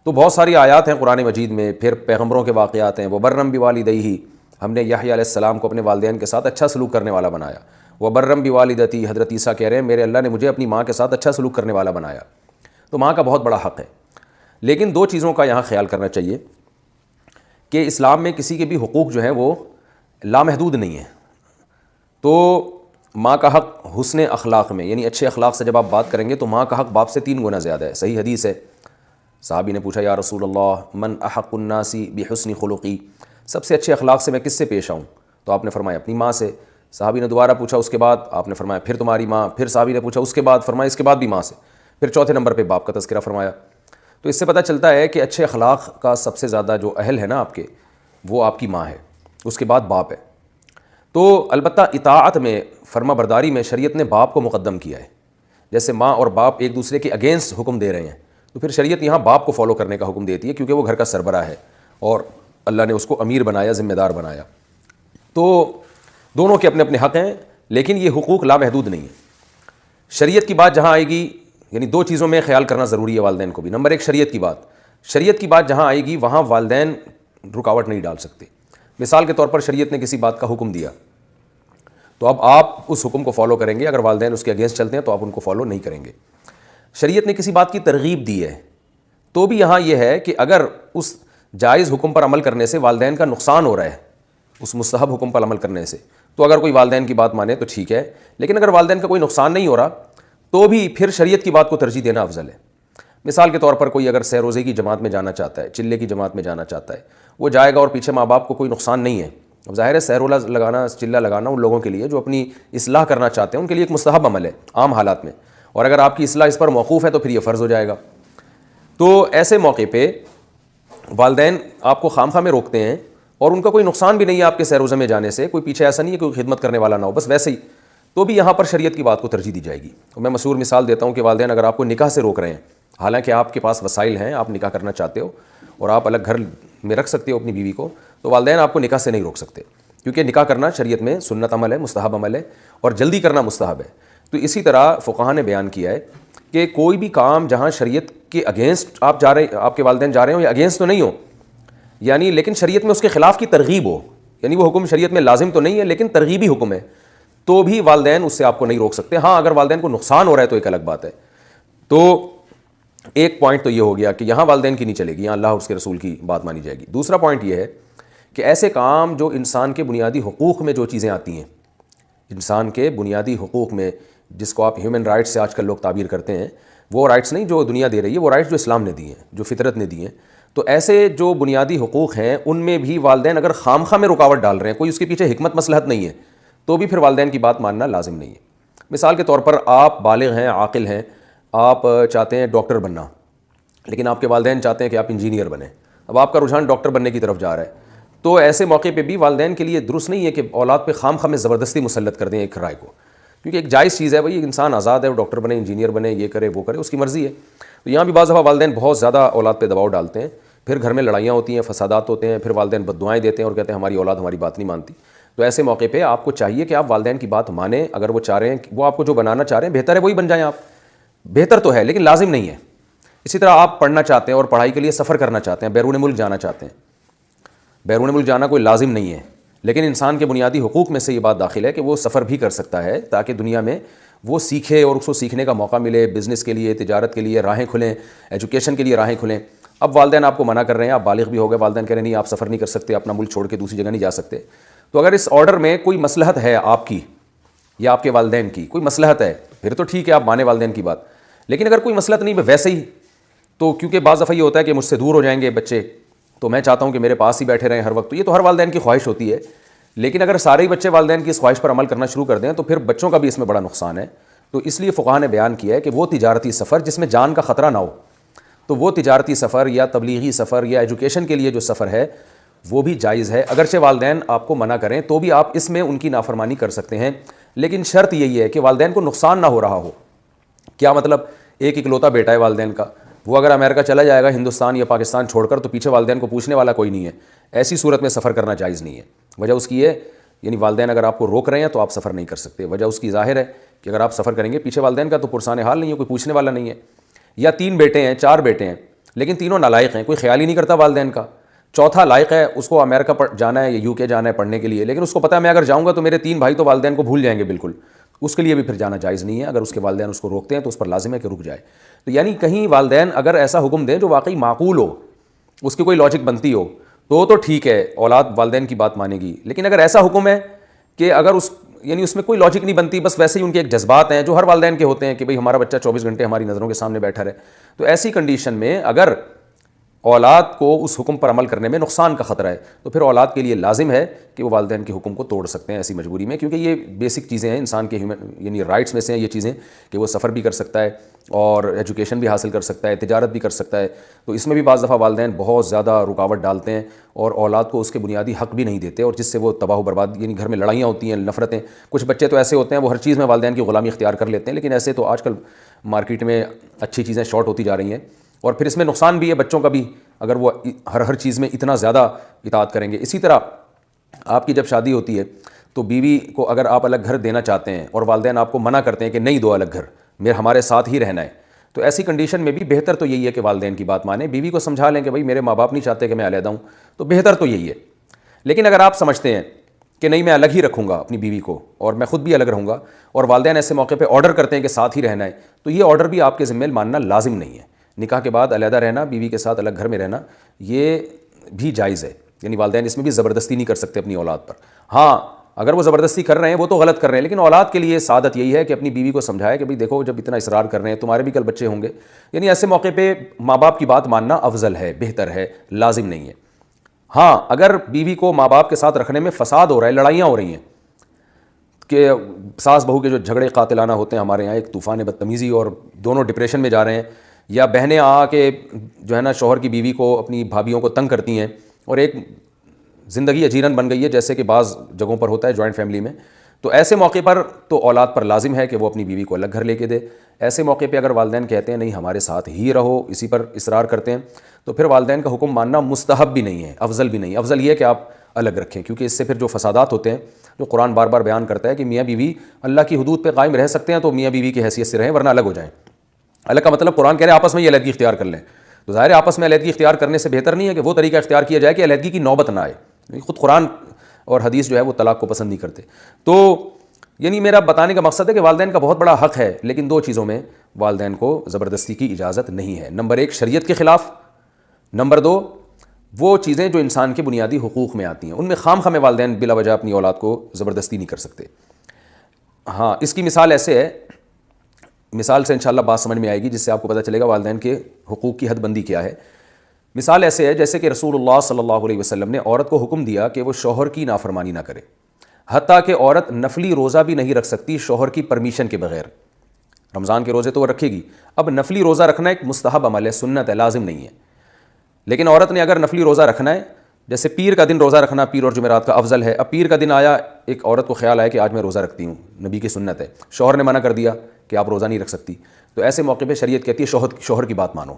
تو بہت ساری آیات ہیں قرآن مجید میں، پھر پیغمبروں کے واقعات ہیں، وَبَرًّا بِوَالِدَيْهِ، ہم نے یحییٰ علیہ السلام کو اپنے والدین کے ساتھ اچھا سلوک کرنے والا بنایا، وَبَرًّا بِوَالِدَتِي، حضرت عیسیٰ کہہ رہے ہیں میرے اللہ نے مجھے اپنی ماں کے ساتھ اچھا سلوک کرنے والا بنایا، تو ماں کا بہت بڑا حق ہے۔ لیکن دو چیزوں کا یہاں خیال کرنا چاہیے کہ اسلام میں کسی کے بھی حقوق جو ہیں وہ لامحدود نہیں ہیں، تو ماں کا حق حسن اخلاق میں، یعنی اچھے اخلاق سے جب آپ بات کریں گے تو ماں کا حق باپ سے 3 گنا زیادہ ہے، صحیح حدیث ہے۔ صحابی نے پوچھا یا رسول اللہ من احق الناس بحسن خلقی، سب سے اچھے اخلاق سے میں کس سے پیش آؤں؟ تو آپ نے فرمایا اپنی ماں سے۔ صحابی نے دوبارہ پوچھا اس کے بعد، آپ نے فرمایا پھر تمہاری ماں، پھر صحابی نے پوچھا اس کے بعد، فرمایا اس کے بعد بھی ماں سے، پھر چوتھے نمبر پہ باپ کا تذکرہ فرمایا۔ تو اس سے پتہ چلتا ہے کہ اچھے اخلاق کا سب سے زیادہ جو اہل ہے نا آپ کے، وہ آپ کی ماں ہے، اس کے بعد باپ ہے۔ تو البتہ اطاعت میں، فرما برداری میں شریعت نے باپ کو مقدم کیا ہے، جیسے ماں اور باپ ایک دوسرے کے اگینسٹ حکم دے رہے ہیں، تو پھر شریعت یہاں باپ کو فالو کرنے کا حکم دیتی ہے، کیونکہ وہ گھر کا سربراہ ہے اور اللہ نے اس کو امیر بنایا، ذمہ دار بنایا۔ تو دونوں کے اپنے اپنے حق ہیں، لیکن یہ حقوق لامحدود نہیں ہیں۔ شریعت کی بات جہاں آئے گی، یعنی 2 چیزوں میں خیال کرنا ضروری ہے والدین کو بھی۔ نمبر 1 شریعت کی بات جہاں آئے گی وہاں والدین رکاوٹ نہیں ڈال سکتے۔ مثال کے طور پر شریعت نے کسی بات کا حکم دیا، تو اب آپ اس حکم کو فالو کریں گے، اگر والدین اس کے اگینسٹ چلتے ہیں تو آپ ان کو فالو نہیں کریں گے۔ شریعت نے کسی بات کی ترغیب دی ہے، تو بھی یہاں یہ ہے کہ اگر اس جائز حکم پر عمل کرنے سے والدین کا نقصان ہو رہا ہے، اس مستحب حکم پر عمل کرنے سے، تو اگر کوئی والدین کی بات مانے تو ٹھیک ہے، لیکن اگر والدین کا کوئی نقصان نہیں ہو رہا تو بھی پھر شریعت کی بات کو ترجیح دینا افضل ہے۔ مثال کے طور پر کوئی اگر سہ روزے کی جماعت میں جانا چاہتا ہے، چلے کی جماعت میں جانا چاہتا ہے، وہ جائے گا اور پیچھے ماں باپ کو کوئی نقصان نہیں ہے۔ اب ظاہر ہے سہ روزہ لگانا، چلہ لگانا ان لوگوں کے لیے جو اپنی اصلاح کرنا چاہتے ہیں، ان کے لیے ایک مستحب عمل ہے عام حالات میں، اور اگر آپ کی اصلاح اس پر موقوف ہے تو پھر یہ فرض ہو جائے گا۔ تو ایسے موقع پہ والدین آپ کو خام خواہ میں روکتے ہیں اور ان کا کوئی نقصان بھی نہیں ہے آپ کے سہ روزے میں جانے سے، کوئی پیچھے ایسا نہیں ہے کوئی خدمت کرنے والا نہ ہو، بس ویسے ہی، تو بھی یہاں پر شریعت کی بات کو ترجیح دی جائے گی۔ میں مشہور مثال دیتا ہوں کہ والدین اگر آپ کو نکاح سے روک رہے ہیں، حالانکہ آپ کے پاس وسائل ہیں، آپ نکاح کرنا چاہتے ہو اور آپ الگ گھر میں رکھ سکتے ہو اپنی بیوی کو، تو والدین آپ کو نکاح سے نہیں روک سکتے، کیونکہ نکاح کرنا شریعت میں سنت عمل ہے، مستحب عمل ہے، اور جلدی کرنا مستحب ہے۔ تو اسی طرح فقہاء نے بیان کیا ہے کہ کوئی بھی کام جہاں شریعت کے اگینسٹ آپ جا رہے، آپ کے والدین جا رہے ہوں یا اگینسٹ تو نہیں ہو، یعنی لیکن شریعت میں اس کے خلاف کی ترغیب ہو، یعنی وہ حکم شریعت میں لازم تو نہیں ہے لیکن ترغیبی حکم ہے، تو بھی والدین اس سے آپ کو نہیں روک سکتے۔ ہاں اگر والدین کو نقصان ہو رہا ہے تو ایک الگ بات ہے۔ تو ایک پوائنٹ تو یہ ہو گیا کہ یہاں والدین کی نہیں چلے گی، یہاں اللہ اور اس کے رسول کی بات مانی جائے گی۔ دوسرا پوائنٹ یہ ہے کہ ایسے کام جو انسان کے بنیادی حقوق میں جو چیزیں آتی ہیں، انسان کے بنیادی حقوق میں، جس کو آپ ہیومن رائٹس سے آج کل لوگ تعبیر کرتے ہیں، وہ رائٹس نہیں جو دنیا دے رہی ہے، وہ رائٹس جو اسلام نے دی ہیں، جو فطرت نے دی ہیں، تو ایسے جو بنیادی حقوق ہیں ان میں بھی والدین اگر خام خواہ میں رکاوٹ ڈال رہے ہیں، کوئی اس کے پیچھے حکمت مصلحت نہیں ہے، تو بھی پھر والدین کی بات ماننا لازم نہیں ہے۔ مثال کے طور پر آپ بالغ ہیں، عاقل ہیں، آپ چاہتے ہیں ڈاکٹر بننا، لیکن آپ کے والدین چاہتے ہیں کہ آپ انجینئر بنیں، اب آپ کا رجحان ڈاکٹر بننے کی طرف جا رہا ہے، تو ایسے موقع پہ بھی والدین کے لیے درست نہیں ہے کہ اولاد پہ خام خواہ میں زبردستی مسلط کر دیں ایک رائے کو، کیونکہ ایک جائز چیز ہے بھائی، ایک انسان آزاد ہے، وہ ڈاکٹر بنے، انجینئر بنے، یہ کرے وہ کرے، اس کی مرضی ہے۔ تو یہاں بھی بعض دفعہ والدین بہت زیادہ اولاد پہ دباؤ ڈالتے ہیں، پھر گھر میں لڑائیاں ہوتی ہیں، فسادات ہوتے ہیں، پھر والدین بد دعائیں دیتے ہیں اور کہتے ہیں ہماری اولاد ہماری بات نہیں مانتی۔ تو ایسے موقع پہ آپ کو چاہیے کہ آپ والدین کی بات مانیں، اگر وہ چاہ رہے ہیں، وہ آپ کو جو بنانا چاہ رہے ہیں بہتر ہے وہی بن جائیں آپ، بہتر تو ہے لیکن لازم نہیں ہے۔ اسی طرح آپ پڑھنا چاہتے ہیں اور پڑھائی کے لیے سفر کرنا چاہتے ہیں، بیرون ملک جانا چاہتے ہیں، بیرون ملک جانا کوئی لازم نہیں ہے، لیکن انسان کے بنیادی حقوق میں سے یہ بات داخل ہے کہ وہ سفر بھی کر سکتا ہے تاکہ دنیا میں وہ سیکھے اور اس کو سیکھنے کا موقع ملے، بزنس کے لیے، تجارت کے لیے راہیں کھلیں، ایجوکیشن کے لیے راہیں کھلیں۔ اب والدین آپ کو منع کر رہے ہیں، آپ بالغ بھی ہو گئے، والدین کہہ رہے ہیں نہیں آپ سفر نہیں کر سکتے، اپنا ملک چھوڑ کے دوسری جگہ نہیں جا سکتے۔ تو اگر اس آرڈر میں کوئی مصلحت ہے آپ کی یا آپ کے والدین کی، کوئی مصلحت ہے، پھر تو ٹھیک ہے، آپ مانیں والدین کی بات۔ لیکن اگر کوئی مصلحت نہیں، ویسے ہی تو کیونکہ بعض دفعہ یہ ہوتا ہے کہ مجھ سے دور ہو جائیں گے بچے، تو میں چاہتا ہوں کہ میرے پاس ہی بیٹھے رہیں ہر وقت، تو یہ تو ہر والدین کی خواہش ہوتی ہے۔ لیکن اگر سارے ہی بچے والدین کی اس خواہش پر عمل کرنا شروع کر دیں تو پھر بچوں کا بھی اس میں بڑا نقصان ہے۔ تو اس لیے فقہاء نے بیان کیا ہے کہ وہ تجارتی سفر جس میں جان کا خطرہ نہ ہو، تو وہ تجارتی سفر یا تبلیغی سفر یا ایجوکیشن کے لیے جو سفر ہے وہ بھی جائز ہے، اگرچہ والدین آپ کو منع کریں تو بھی آپ اس میں ان کی نافرمانی کر سکتے ہیں، لیکن شرط یہی ہے کہ والدین کو نقصان نہ ہو رہا ہو۔ کیا مطلب؟ ایک اکلوتا بیٹا ہے والدین کا، وہ اگر امریکہ چلا جائے گا ہندوستان یا پاکستان چھوڑ کر، تو پیچھے والدین کو پوچھنے والا کوئی نہیں ہے، ایسی صورت میں سفر کرنا جائز نہیں ہے۔ وجہ اس کی ہے، یعنی والدین اگر آپ کو روک رہے ہیں تو آپ سفر نہیں کر سکتے، وجہ اس کی ظاہر ہے کہ اگر آپ سفر کریں گے پیچھے والدین کا تو پرسان حال نہیں ہے، کوئی پوچھنے والا نہیں ہے۔ یا 3 بیٹے ہیں، 4 بیٹے ہیں، لیکن تینوں نالائق ہیں، کوئی خیال ہی نہیں کرتا والدین کا۔ چوتھا لائق ہے، اس کو امریکہ جانا ہے یا UK جانا ہے پڑھنے کے لیے، لیکن اس کو پتہ ہے میں اگر جاؤں گا تو میرے 3 بھائی تو والدین کو بھول جائیں گے بالکل، اس کے لیے بھی پھر جانا جائز نہیں ہے۔ اگر اس کے والدین اس کو روکتے ہیں تو اس پر لازم ہے کہ رک جائے۔ تو یعنی کہیں والدین اگر ایسا حکم دیں جو واقعی معقول ہو، اس کی کوئی لاجک بنتی ہو، تو ٹھیک ہے، اولاد والدین کی بات مانے گی۔ لیکن اگر ایسا حکم ہے کہ اگر اس میں کوئی لاجک نہیں بنتی، بس ویسے ہی ان کے ایک جذبات ہیں جو ہر والدین کے ہوتے ہیں کہ بھئی ہمارا بچہ 24 گھنٹے ہماری نظروں کے سامنے بیٹھا رہے، تو ایسی کنڈیشن میں اگر اولاد کو اس حکم پر عمل کرنے میں نقصان کا خطرہ ہے تو پھر اولاد کے لیے لازم ہے کہ وہ والدین کے حکم کو توڑ سکتے ہیں ایسی مجبوری میں، کیونکہ یہ بیسک چیزیں ہیں انسان کے یعنی رائٹس میں سے ہیں یہ چیزیں، کہ وہ سفر بھی کر سکتا ہے اور ایجوکیشن بھی حاصل کر سکتا ہے، تجارت بھی کر سکتا ہے۔ تو اس میں بھی بعض دفعہ والدین بہت زیادہ رکاوٹ ڈالتے ہیں اور اولاد کو اس کے بنیادی حق بھی نہیں دیتے، اور جس سے وہ تباہ و برباد، یعنی گھر میں لڑائیاں ہوتی ہیں، نفرتیں۔ کچھ بچے تو ایسے ہوتے ہیں وہ ہر چیز میں والدین کی غلامی اختیار کر لیتے ہیں، لیکن ایسے تو آج کل مارکیٹ میں اچھی چیزیں شارٹ ہوتی جا رہی ہیں، اور پھر اس میں نقصان بھی ہے بچوں کا بھی اگر وہ ہر چیز میں اتنا زیادہ اطاعت کریں گے۔ اسی طرح آپ کی جب شادی ہوتی ہے تو بیوی کو اگر آپ الگ گھر دینا چاہتے ہیں اور والدین آپ کو منع کرتے ہیں کہ نہیں دو الگ گھر، ہمارے ساتھ ہی رہنا ہے، تو ایسی کنڈیشن میں بھی بہتر تو یہی ہے کہ والدین کی بات مانیں، بیوی کو سمجھا لیں کہ بھائی میرے ماں باپ نہیں چاہتے کہ میں علیحدہ ہوں، تو بہتر تو یہی ہے۔ لیکن اگر آپ سمجھتے ہیں کہ نہیں میں الگ ہی رکھوں گا اپنی بیوی کو اور میں خود بھی الگ رہوں گا، اور والدین ایسے موقع پہ آرڈر کرتے ہیں کہ ساتھ ہی رہنا ہے، تو یہ آرڈر بھی آپ کے ذمہ ماننا لازم نہیں ہے۔ نکاح کے بعد علیحدہ رہنا، بیوی کے ساتھ الگ گھر میں رہنا، یہ بھی جائز ہے، یعنی والدین اس میں بھی زبردستی نہیں کر سکتے اپنی اولاد پر۔ ہاں اگر وہ زبردستی کر رہے ہیں وہ تو غلط کر رہے ہیں، لیکن اولاد کے لیے سعادت یہی ہے کہ اپنی بیوی کو سمجھائے کہ بھئی دیکھو جب اتنا اصرار کر رہے ہیں تمہارے بھی کل بچے ہوں گے، یعنی ایسے موقع پہ ماں باپ کی بات ماننا افضل ہے، بہتر ہے، لازم نہیں ہے۔ ہاں اگر بیوی کو ماں باپ کے ساتھ رکھنے میں فساد ہو رہا ہے، لڑائیاں ہو رہی ہیں کہ ساس بہو کے جو جھگڑے قاتلانہ ہوتے ہیں ہمارے یہاں، ایک طوفان بدتمیزی اور دونوں ڈپریشن میں جا رہے ہیں، یا بہنیں آ کے جو ہے نا شوہر کی بیوی کو اپنی بھابھیوں کو تنگ کرتی ہیں، اور ایک زندگی اجیرن بن گئی ہے جیسے کہ بعض جگہوں پر ہوتا ہے جوائنٹ فیملی میں، تو ایسے موقع پر تو اولاد پر لازم ہے کہ وہ اپنی بیوی کو الگ گھر لے کے دے۔ ایسے موقع پہ اگر والدین کہتے ہیں نہیں ہمارے ساتھ ہی رہو، اسی پر اصرار کرتے ہیں، تو پھر والدین کا حکم ماننا مستحب بھی نہیں ہے، افضل بھی نہیں ہے۔ افضل یہ ہے کہ آپ الگ رکھیں، کیونکہ اس سے پھر جو فسادات ہوتے ہیں جو قرآن بار بار بیان کرتا ہے کہ میاں بیوی اللہ کی حدود پہ قائم رہ سکتے ہیں تو میاں بیوی کی حیثیت سے رہیں ورنہ الگ ہو جائیں۔ الگ کا مطلب قرآن کہہ رہے ہیں آپس میں یہ علیحدگی اختیار کر لیں، تو ظاہر ہے آپس میں علیحدگی اختیار کرنے سے بہتر نہیں ہے کہ وہ طریقہ اختیار کیا جائے کہ علیحدگی کی نوبت نہ آئے۔ خود قرآن اور حدیث جو ہے وہ طلاق کو پسند نہیں کرتے۔ تو یعنی میرا بتانے کا مقصد ہے کہ والدین کا بہت بڑا حق ہے، لیکن 2 چیزوں میں والدین کو زبردستی کی اجازت نہیں ہے۔ نمبر 1 شریعت کے خلاف، نمبر 2 وہ چیزیں جو انسان کے بنیادی حقوق میں آتی ہیں، ان میں خام خواہ والدین بلا وجہ اپنی اولاد کو زبردستی نہیں کر سکتے۔ ہاں اس کی مثال ایسے ہے، مثال سے انشاءاللہ بات سمجھ میں آئے گی جس سے آپ کو پتہ چلے گا والدین کے حقوق کی حد بندی کیا ہے۔ مثال ایسے ہے جیسے کہ رسول اللہ صلی اللہ علیہ وسلم نے عورت کو حکم دیا کہ وہ شوہر کی نافرمانی نہ کرے، حتیٰ کہ عورت نفلی روزہ بھی نہیں رکھ سکتی شوہر کی پرمیشن کے بغیر۔ رمضان کے روزے تو وہ رکھے گی، اب نفلی روزہ رکھنا ایک مستحب عمل ہے، سنت ہے، لازم نہیں ہے، لیکن عورت نے اگر نفلی روزہ رکھنا ہے جیسے پیر کا دن روزہ رکھنا پیر اور جمعرات کا افضل ہے. اب پیر کا دن آیا, ایک عورت کو خیال آیا کہ آج میں روزہ رکھتی ہوں, نبی کی سنت ہے, شوہر نے منع کر دیا کہ آپ روزہ نہیں رکھ سکتی, تو ایسے موقع پہ شریعت کہتی ہے شوہر کی بات مانو.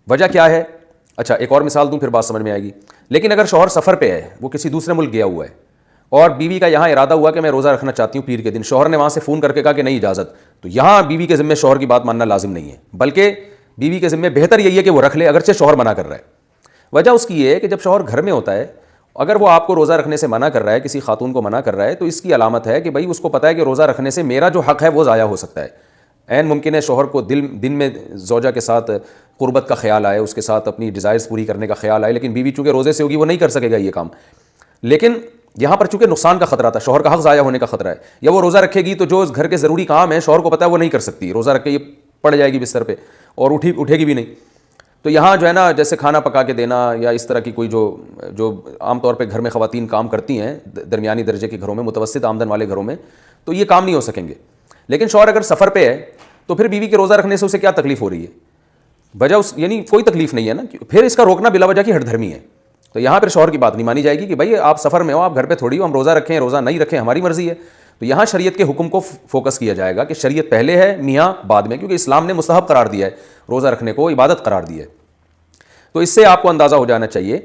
وجہ کیا ہے؟ اچھا ایک اور مثال دوں پھر بات سمجھ میں آئے گی. لیکن اگر شوہر سفر پہ ہے, وہ کسی دوسرے ملک گیا ہوا ہے, اور بیوی کا یہاں ارادہ ہوا کہ میں روزہ رکھنا چاہتی ہوں پیر کے دن, شوہر نے وہاں سے فون کر کے کہا کہ نہیں اجازت, تو یہاں بیوی کے ذمہ شوہر کی بات ماننا لازم نہیں ہے, بلکہ بیوی کے ذمہ بہتر یہی ہے کہ وہ رکھ لے اگرچہ شوہر منع کر رہا ہے. وجہ اس کی یہ ہے کہ جب شوہر گھر میں ہوتا ہے, اگر وہ آپ کو روزہ رکھنے سے منع کر رہا ہے, کسی خاتون کو منع کر رہا ہے, تو اس کی علامت ہے کہ بھائی اس کو پتہ ہے کہ روزہ رکھنے سے میرا جو حق ہے وہ ضائع ہو سکتا ہے. عین ممکن ہے شوہر کو دن میں زوجہ کے ساتھ قربت کا خیال آئے, اس کے ساتھ اپنی ڈیزائرز پوری کرنے کا خیال آئے, لیکن بیوی چونکہ روزے سے ہوگی وہ نہیں کر سکے گا یہ کام. لیکن یہاں پر چونکہ نقصان کا خطرہ تھا, شوہر کا حق ضائع ہونے کا خطرہ ہے, یا وہ روزہ رکھے گی تو جو گھر کے ضروری کام ہیں شوہر کو پتہ ہے وہ نہیں کر سکتی, روزہ رکھ کے یہ پڑ جائے گی بستر پہ اور اٹھے گی بھی نہیں. تو یہاں جو ہے نا جیسے کھانا پکا کے دینا یا اس طرح کی کوئی جو عام طور پہ گھر میں خواتین کام کرتی ہیں درمیانی درجے کے گھروں میں, متوسط آمدن والے گھروں میں, تو یہ کام نہیں ہو سکیں گے. لیکن شوہر اگر سفر پہ ہے تو پھر بیوی کے روزہ رکھنے سے اسے کیا تکلیف ہو رہی ہے؟ وجہ یعنی کوئی تکلیف نہیں ہے نا, پھر اس کا روکنا بلا وجہ کی ہٹ دھرمی ہے. تو یہاں پھر شوہر کی بات نہیں مانی جائے گی کہ بھائی آپ سفر میں ہو, آپ گھر پہ تھوڑی ہو, ہم روزہ رکھیں روزہ نہیں رکھیں ہماری مرضی ہے. تو یہاں شریعت کے حکم کو فوکس کیا جائے گا کہ شریعت پہلے ہے, میاں بعد میں, کیونکہ اسلام نے مستحب قرار دیا ہے روزہ رکھنے کو, عبادت قرار دی ہے. تو اس سے آپ کو اندازہ ہو جانا چاہیے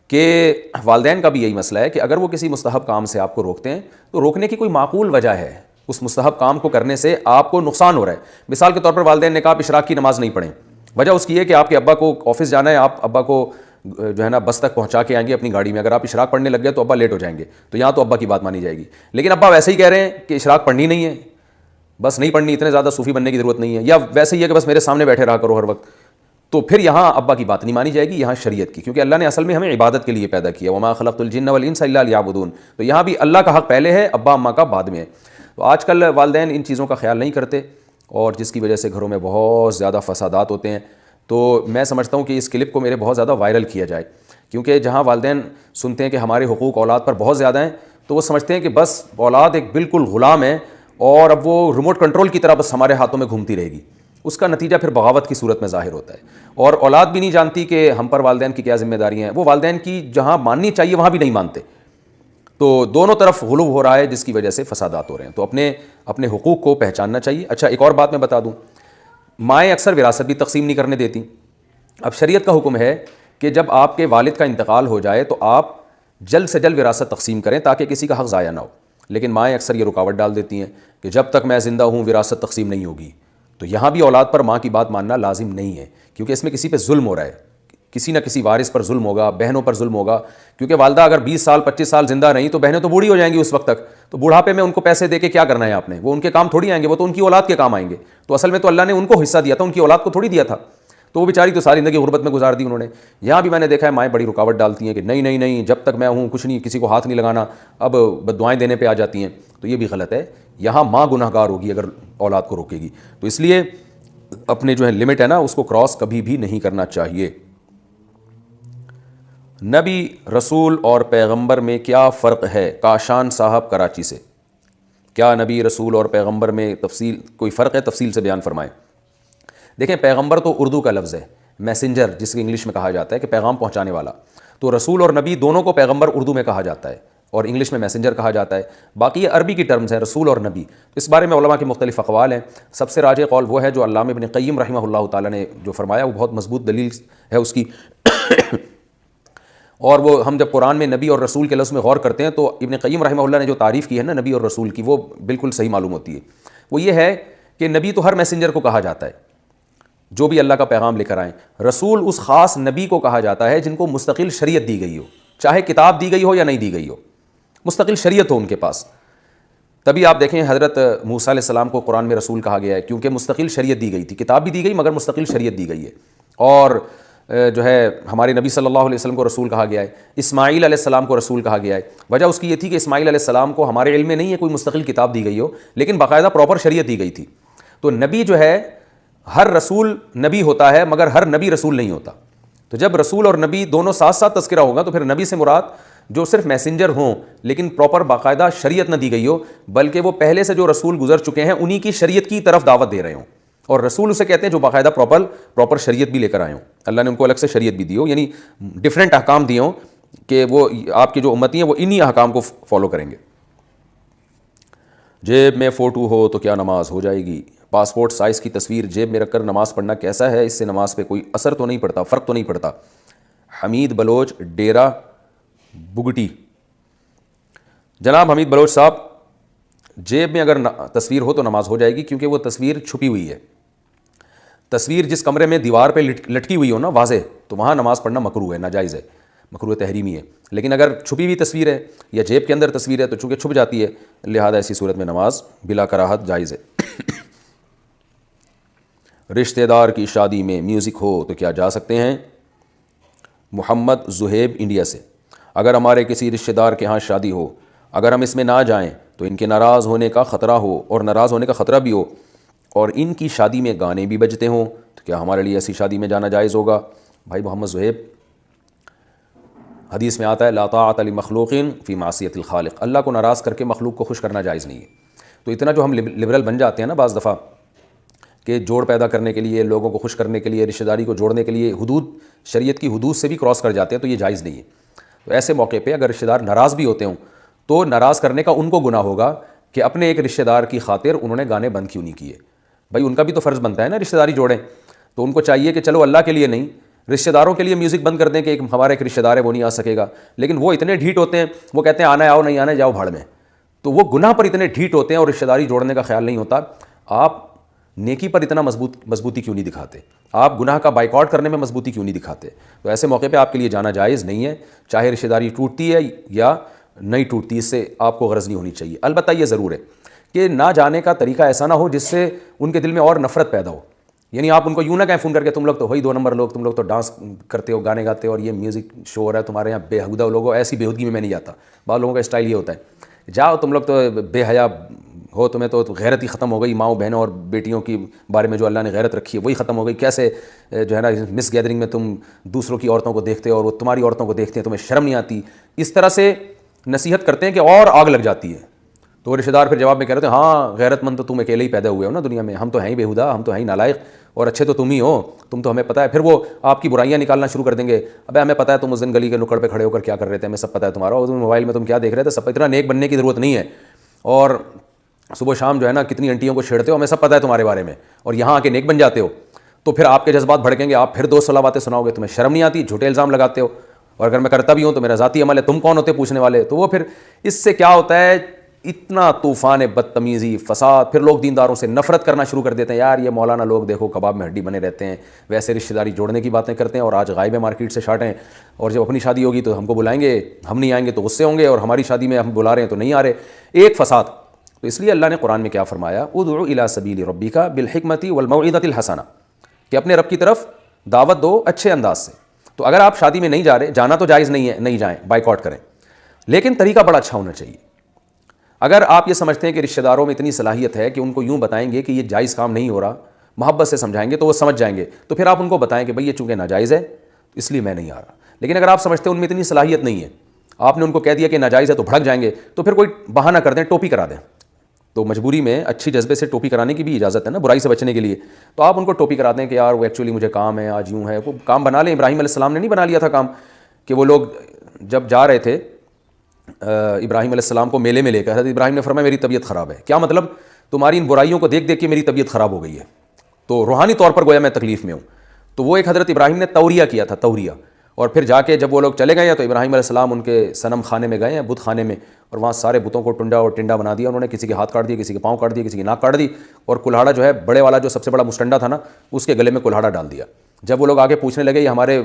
کہ والدین کا بھی یہی مسئلہ ہے کہ اگر وہ کسی مستحب کام سے آپ کو روکتے ہیں تو روکنے کی کوئی معقول وجہ ہے, اس مستحب کام کو کرنے سے آپ کو نقصان ہو رہا ہے. مثال کے طور پر والدین نے کہا آپ اشراق کی نماز نہیں پڑھیں, وجہ اس کی ہے کہ آپ کے ابا کو آفس جانا ہے, آپ ابا کو جو ہے نا بس تک پہنچا کے آئیں گے اپنی گاڑی میں, اگر آپ اشراق پڑھنے لگ گئے تو ابا لیٹ ہو جائیں گے, تو یہاں تو ابا کی بات مانی جائے گی. لیکن ابا ویسے ہی کہہ رہے ہیں کہ اشراق پڑھنی نہیں ہے, بس نہیں پڑھنی, اتنے زیادہ صوفی بننے کی ضرورت نہیں ہے, یا ویسے ہی ہے کہ بس میرے سامنے بیٹھے رہا کرو ہر وقت, تو پھر یہاں ابا کی بات نہیں مانی جائے گی, یہاں شریعت کی, کیونکہ اللہ نے اصل میں ہمیں عبادت کے لیے پیدا کیا, وما خلقت الجن والانس الا لیعبدون. تو یہاں بھی اللہ کا حق پہلے ہے, ابا اماں کا بعد میں ہے. تو آج کل والدین ان چیزوں کا خیال نہیں کرتے, اور جس کی وجہ سے گھروں میں بہت زیادہ فسادات ہوتے ہیں. تو میں سمجھتا ہوں کہ اس کلپ کو میرے بہت زیادہ وائرل کیا جائے, کیونکہ جہاں والدین سنتے ہیں کہ ہمارے حقوق اولاد پر بہت زیادہ ہیں, تو وہ سمجھتے ہیں کہ بس اولاد ایک بالکل غلام ہے اور اب وہ ریموٹ کنٹرول کی طرح بس ہمارے ہاتھوں میں گھومتی رہے گی. اس کا نتیجہ پھر بغاوت کی صورت میں ظاہر ہوتا ہے, اور اولاد بھی نہیں جانتی کہ ہم پر والدین کی کیا ذمہ داریاں ہیں, وہ والدین کی جہاں ماننی چاہیے وہاں بھی نہیں مانتے. تو دونوں طرف غلو ہو رہا ہے جس کی وجہ سے فسادات ہو رہے ہیں. تو اپنے حقوق کو پہچاننا چاہیے. اچھا ایک اور بات میں بتا دوں, مائیں اکثر وراثت بھی تقسیم نہیں کرنے دیتی. اب شریعت کا حکم ہے کہ جب آپ کے والد کا انتقال ہو جائے تو آپ جلد سے جلد وراثت تقسیم کریں تاکہ کسی کا حق ضائع نہ ہو. لیکن مائیں اکثر یہ رکاوٹ ڈال دیتی ہیں کہ جب تک میں زندہ ہوں وراثت تقسیم نہیں ہوگی. تو یہاں بھی اولاد پر ماں کی بات ماننا لازم نہیں ہے, کیونکہ اس میں کسی پہ ظلم ہو رہا ہے, کسی نہ کسی وارث پر ظلم ہوگا, بہنوں پر ظلم ہوگا. کیونکہ والدہ اگر 20 سال 25 سال زندہ رہیں تو بہنیں تو بوڑھی ہو جائیں گی اس وقت تک, تو بڑھاپے میں ان کو پیسے دے کے کیا کرنا ہے آپ نے, وہ ان کے کام تھوڑی آئیں گے, وہ تو ان کی اولاد کے کام آئیں گے. تو اصل میں تو اللہ نے ان کو حصہ دیا تھا, ان کی اولاد کو تھوڑی دیا تھا. تو وہ بیچاری تو ساری زندگی غربت میں گزار دی انہوں نے. یہاں بھی میں نے دیکھا ہے مائیں بڑی رکاوٹ ڈالتی ہیں کہ نہیں نہیں نہیں جب تک میں ہوں کچھ نہیں, کسی کو ہاتھ نہیں لگانا, اب بددعائیں دینے پہ آ جاتی ہیں. تو یہ بھی غلط ہے, یہاں ماں گناہ گار ہوگی اگر اولاد کو روکے گی. تو اس لیے اپنے جو ہے لمٹ ہے نا اس کو کراس کبھی بھی نہیں کرنا چاہیے. نبی رسول اور پیغمبر میں کیا فرق ہے؟ کاشان صاحب کراچی سے. کیا نبی رسول اور پیغمبر میں کوئی فرق ہے؟ تفصیل سے بیان فرمائیں. دیکھیں پیغمبر تو اردو کا لفظ ہے, میسنجر جس کے انگلش میں کہا جاتا ہے کہ پیغام پہنچانے والا. تو رسول اور نبی دونوں کو پیغمبر اردو میں کہا جاتا ہے اور انگلش میں میسنجر کہا جاتا ہے. باقی یہ عربی کی ٹرمز ہیں رسول اور نبی. اس بارے میں علماء کے مختلف اقوال ہیں. سب سے راجح قول وہ ہے جو علامہ ابن قیم رحمہ اللہ تعالیٰ نے جو فرمایا, وہ بہت مضبوط دلیل ہے اس کی. اور وہ ہم جب قرآن میں نبی اور رسول کے لفظ میں غور کرتے ہیں تو ابن قیم رحمہ اللہ نے جو تعریف کی ہے نا نبی اور رسول کی, وہ بالکل صحیح معلوم ہوتی ہے. وہ یہ ہے کہ نبی تو ہر میسنجر کو کہا جاتا ہے جو بھی اللہ کا پیغام لے کر آئیں. رسول اس خاص نبی کو کہا جاتا ہے جن کو مستقل شریعت دی گئی ہو, چاہے کتاب دی گئی ہو یا نہیں دی گئی ہو, مستقل شریعت ہو ان کے پاس. تبھی آپ دیکھیں حضرت موسیٰ علیہ السلام کو قرآن میں رسول کہا گیا ہے, کیونکہ مستقل شریعت دی گئی تھی, کتاب بھی دی گئی مگر مستقل شریعت دی گئی ہے. اور جو ہے ہمارے نبی صلی اللہ علیہ وسلم کو رسول کہا گیا ہے. اسماعیل علیہ السلام کو رسول کہا گیا ہے. وجہ اس کی یہ تھی کہ اسماعیل علیہ السلام کو ہمارے علم میں نہیں ہے کوئی مستقل کتاب دی گئی ہو, لیکن باقاعدہ پراپر شریعت دی گئی تھی. تو نبی جو ہے ہر رسول نبی ہوتا ہے مگر ہر نبی رسول نہیں ہوتا. تو جب رسول اور نبی دونوں ساتھ ساتھ تذکرہ ہوگا تو پھر نبی سے مراد جو صرف میسنجر ہوں لیکن پراپر باقاعدہ شریعت نہ دی گئی ہو, بلکہ وہ پہلے سے جو رسول گزر چکے ہیں انہی کی شریعت کی طرف دعوت دے رہے ہوں. اور رسول اسے کہتے ہیں جو باقاعدہ پراپر شریعت بھی لے کر آئے ہوں, اللہ نے ان کو الگ سے شریعت بھی دی ہو, یعنی ڈفرینٹ احکام دیے ہوں کہ وہ آپ کی جو امتی ہیں وہ انہی احکام کو فالو کریں گے. جیب میں فوٹو ہو تو کیا نماز ہو جائے گی؟ پاسپورٹ سائز کی تصویر جیب میں رکھ کر نماز پڑھنا کیسا ہے؟ اس سے نماز پہ کوئی اثر تو نہیں پڑتا, فرق تو نہیں پڑتا؟ حمید بلوچ, ڈیرا بگٹی. جناب حمید بلوچ صاحب, جیب میں اگر تصویر ہو تو نماز ہو جائے گی, کیونکہ وہ تصویر چھپی ہوئی ہے. تصویر جس کمرے میں دیوار پہ لٹکی ہوئی ہو نا واضح, تو وہاں نماز پڑھنا مکروہ ہے, ناجائز ہے, مکروہ تحریمی ہے. لیکن اگر چھپی ہوئی تصویر ہے یا جیب کے اندر تصویر ہے تو چونکہ چھپ جاتی ہے, لہذا ایسی صورت میں نماز بلا کراہت جائز ہے. رشتہ دار کی شادی میں میوزک ہو تو کیا جا سکتے ہیں؟ محمد زہیب, انڈیا سے. اگر ہمارے کسی رشتہ دار کے ہاں شادی ہو, اگر ہم اس میں نہ جائیں تو ان کے ناراض ہونے کا خطرہ ہو, اور ناراض ہونے کا خطرہ بھی ہو, اور ان کی شادی میں گانے بھی بجتے ہوں, تو کیا ہمارے لیے ایسی شادی میں جانا جائز ہوگا؟ بھائی محمد زہیب, حدیث میں آتا ہے لا طاعۃ لمخلوق فی معصیۃ الخالق, اللہ کو ناراض کر کے مخلوق کو خوش کرنا جائز نہیں ہے. تو اتنا جو ہم لبرل بن جاتے ہیں نا بعض دفعہ, کہ جوڑ پیدا کرنے کے لیے, لوگوں کو خوش کرنے کے لیے, رشتہ داری کو جوڑنے کے لیے حدود, شریعت کی حدود سے بھی کراس کر جاتے ہیں, تو یہ جائز نہیں ہے. تو ایسے موقع پہ اگر رشتہ دار ناراض بھی ہوتے ہوں تو ناراض کرنے کا ان کو گناہ ہوگا کہ اپنے ایک رشتہ دار کی خاطر انہوں نے گانے بند کیوں نہیں کیے. بھائی ان کا بھی تو فرض بنتا ہے نا رشتہ داری جوڑیں, تو ان کو چاہیے کہ چلو اللہ کے لیے نہیں, رشتہ داروں کے لیے میوزک بند کر دیں کہ ہمارا ایک رشتہ دار ہے وہ نہیں آ سکے گا. لیکن وہ اتنے ڈھیٹ ہوتے ہیں, وہ کہتے ہیں آنا ہے آؤ, نہیں آنا ہے جاؤ بھاڑ میں. تو وہ گناہ پر اتنے ڈھیٹ ہوتے ہیں اور رشتہ داری جوڑنے کا خیال نہیں ہوتا. آپ نیکی پر اتنا مضبوطی کیوں نہیں دکھاتے؟ آپ گناہ کا بائیکاٹ کرنے میں مضبوطی کیوں نہیں دکھاتے؟ تو ایسے موقع پہ آپ کے لیے جانا جائز نہیں ہے, چاہے رشتہ داری ٹوٹتی ہے یا نہیں ٹوٹتی, اس سے آپ کو غرض نہیں ہونی چاہیے. البتہ یہ ضرور ہے کہ نہ جانے کا طریقہ ایسا نہ ہو جس سے ان کے دل میں اور نفرت پیدا ہو. یعنی آپ ان کو یوں نہ کہیں فون کر کے تم لوگ تو وہی 2 نمبر لوگ, تم لوگ تو ڈانس کرتے ہو, گانے گاتے ہو, اور یہ میوزک شو ہو رہا ہے تمہارے یہاں, بےہودہ لوگوں. ایسی بےہودگی میں نہیں جاتا. بعض لوگوں کا اسٹائل یہ ہوتا ہے جاؤ تم لوگ تو بے حیا ہو, تمہیں تو غیرت ہی ختم ہو گئی, ماؤں بہنوں اور بیٹیوں کی بارے میں جو اللہ نے غیرت رکھی ہے وہی ختم ہو گئی. کیسے جو ہے نا مس گیدرنگ میں تم دوسروں کی عورتوں کو دیکھتے ہو اور وہ تمہاری عورتوں کو دیکھتے ہیں, تمہیں شرم نہیں آتی. اس طرح سے نصیحت کرتے ہیں کہ اور آگ لگ جاتی ہے. تو رشتہ دار پھر جواب میں کہہ رہے تھے ہاں غیرت مند تو تم اکیلے ہی پیدا ہوئے ہو نا دنیا میں, ہم تو ہیں ہی بےہودہ, ہم تو ہیں ہی نالائق, اور اچھے تو تم ہی ہو, تم تو ہمیں پتہ ہے. پھر وہ آپ کی برائیاں نکالنا شروع کر دیں گے. ابے ہمیں پتہ ہے تم اس دن گلی کے نکڑ پہ کھڑے ہو کر کیا کر رہے تھے, ہمیں سب پتہ ہے تمہارا, اس دن موبائل میں تم کیا دیکھ رہے تھے, سب اتنا نیک بننے کی ضرورت نہیں ہے, اور صبح شام جو ہے نا کتنی انٹیوں کو چھیڑتے ہو, ہمیں سب پتہ ہے تمہارے بارے میں, اور یہاں آ کے نیک بن جاتے ہو. تو پھر آپ کے جذبات بھڑکیں گے, آپ پھر 2 صلاح باتیں سناؤ گے, تمہیں شرم نہیں آتی, جھوٹے الزام لگاتے ہو, اور اگر میں کرتا بھی ہوں تو میرا ذاتی عمل ہے, تم کون ہوتے پوچھنے والے. تو وہ پھر اس سے کیا ہوتا ہے, اتنا طوفان بدتمیزی, فساد, پھر لوگ دینداروں سے نفرت کرنا شروع کر دیتے ہیں. یار یہ مولانا لوگ دیکھو کباب میں ہڈی بنے رہتے ہیں, ویسے رشتہ داری جوڑنے کی باتیں کرتے ہیں, اور آج غائب ہے مارکیٹ سے شاٹیں, اور جب اپنی شادی ہوگی تو ہم کو بلائیں گے, ہم نہیں آئیں گے تو غصے ہوں گے, اور ہماری شادی میں ہم بلا رہے ہیں تو نہیں آ رہے. ایک فساد. تو اس لیے اللہ نے قرآن میں کیا فرمایا, ادعو الی سبیل ربک بالحکمۃ والموعظۃ الحسنہ, کہ اپنے رب کی طرف دعوت دو اچھے انداز سے. تو اگر آپ شادی میں نہیں جا رہے, جانا تو جائز نہیں ہے, نہیں جائیں, بائیکاٹ کریں, لیکن طریقہ بڑا اچھا ہونا چاہیے. اگر آپ یہ سمجھتے ہیں کہ رشتہ داروں میں اتنی صلاحیت ہے کہ ان کو یوں بتائیں گے کہ یہ جائز کام نہیں ہو رہا, محبت سے سمجھائیں گے تو وہ سمجھ جائیں گے, تو پھر آپ ان کو بتائیں کہ بھئی یہ چونکہ ناجائز ہے اس لیے میں نہیں آ رہا. لیکن اگر آپ سمجھتے ہیں ان میں اتنی صلاحیت نہیں ہے, آپ نے ان کو کہہ دیا کہ ناجائز ہے تو بھڑک جائیں گے, تو پھر کوئی بہانہ کر دیں, ٹوپی کرا دیں. تو مجبوری میں اچھی جذبے سے ٹوپی کرانے کی بھی اجازت ہے نا, برائی سے بچنے کے لیے. تو آپ ان کو ٹوپی کرا دیں کہ یار وہ ایکچولی مجھے کام ہے, آج یوں ہے, وہ کام بنا لیں. ابراہیم علیہ السلام نے نہیں بنا لیا تھا کام, کہ وہ لوگ جب جا رہے تھے ابراہیم علیہ السلام کو میلے میں لے کر, حضرت ابراہیم نے فرمایا میری طبیعت خراب ہے. کیا مطلب, تمہاری ان برائیوں کو دیکھ دیکھ کے میری طبیعت خراب ہو گئی ہے, تو روحانی طور پر گویا میں تکلیف میں ہوں. تو وہ ایک حضرت ابراہیم نے توریہ کیا تھا, توریہ. اور پھر جا کے جب وہ لوگ چلے گئے تو ابراہیم علیہ السلام ان کے صنم خانے میں گئے ہیں, بت خانے میں, اور وہاں سارے بتوں کو ٹنڈا اور ٹنڈا بنا دیا انہوں نے. کسی کے ہاتھ کاٹ دیے, کسی کے پاؤں کاٹ دیے, کسی کی ناک کاٹ دی, اور کلہاڑا جو ہے بڑے والا جو سب سے بڑا مسٹنڈا تھا نا, اس کے گلے میں کلہاڑا ڈال دیا. جب وہ لوگ آگے پوچھنے لگے یہ ہمارے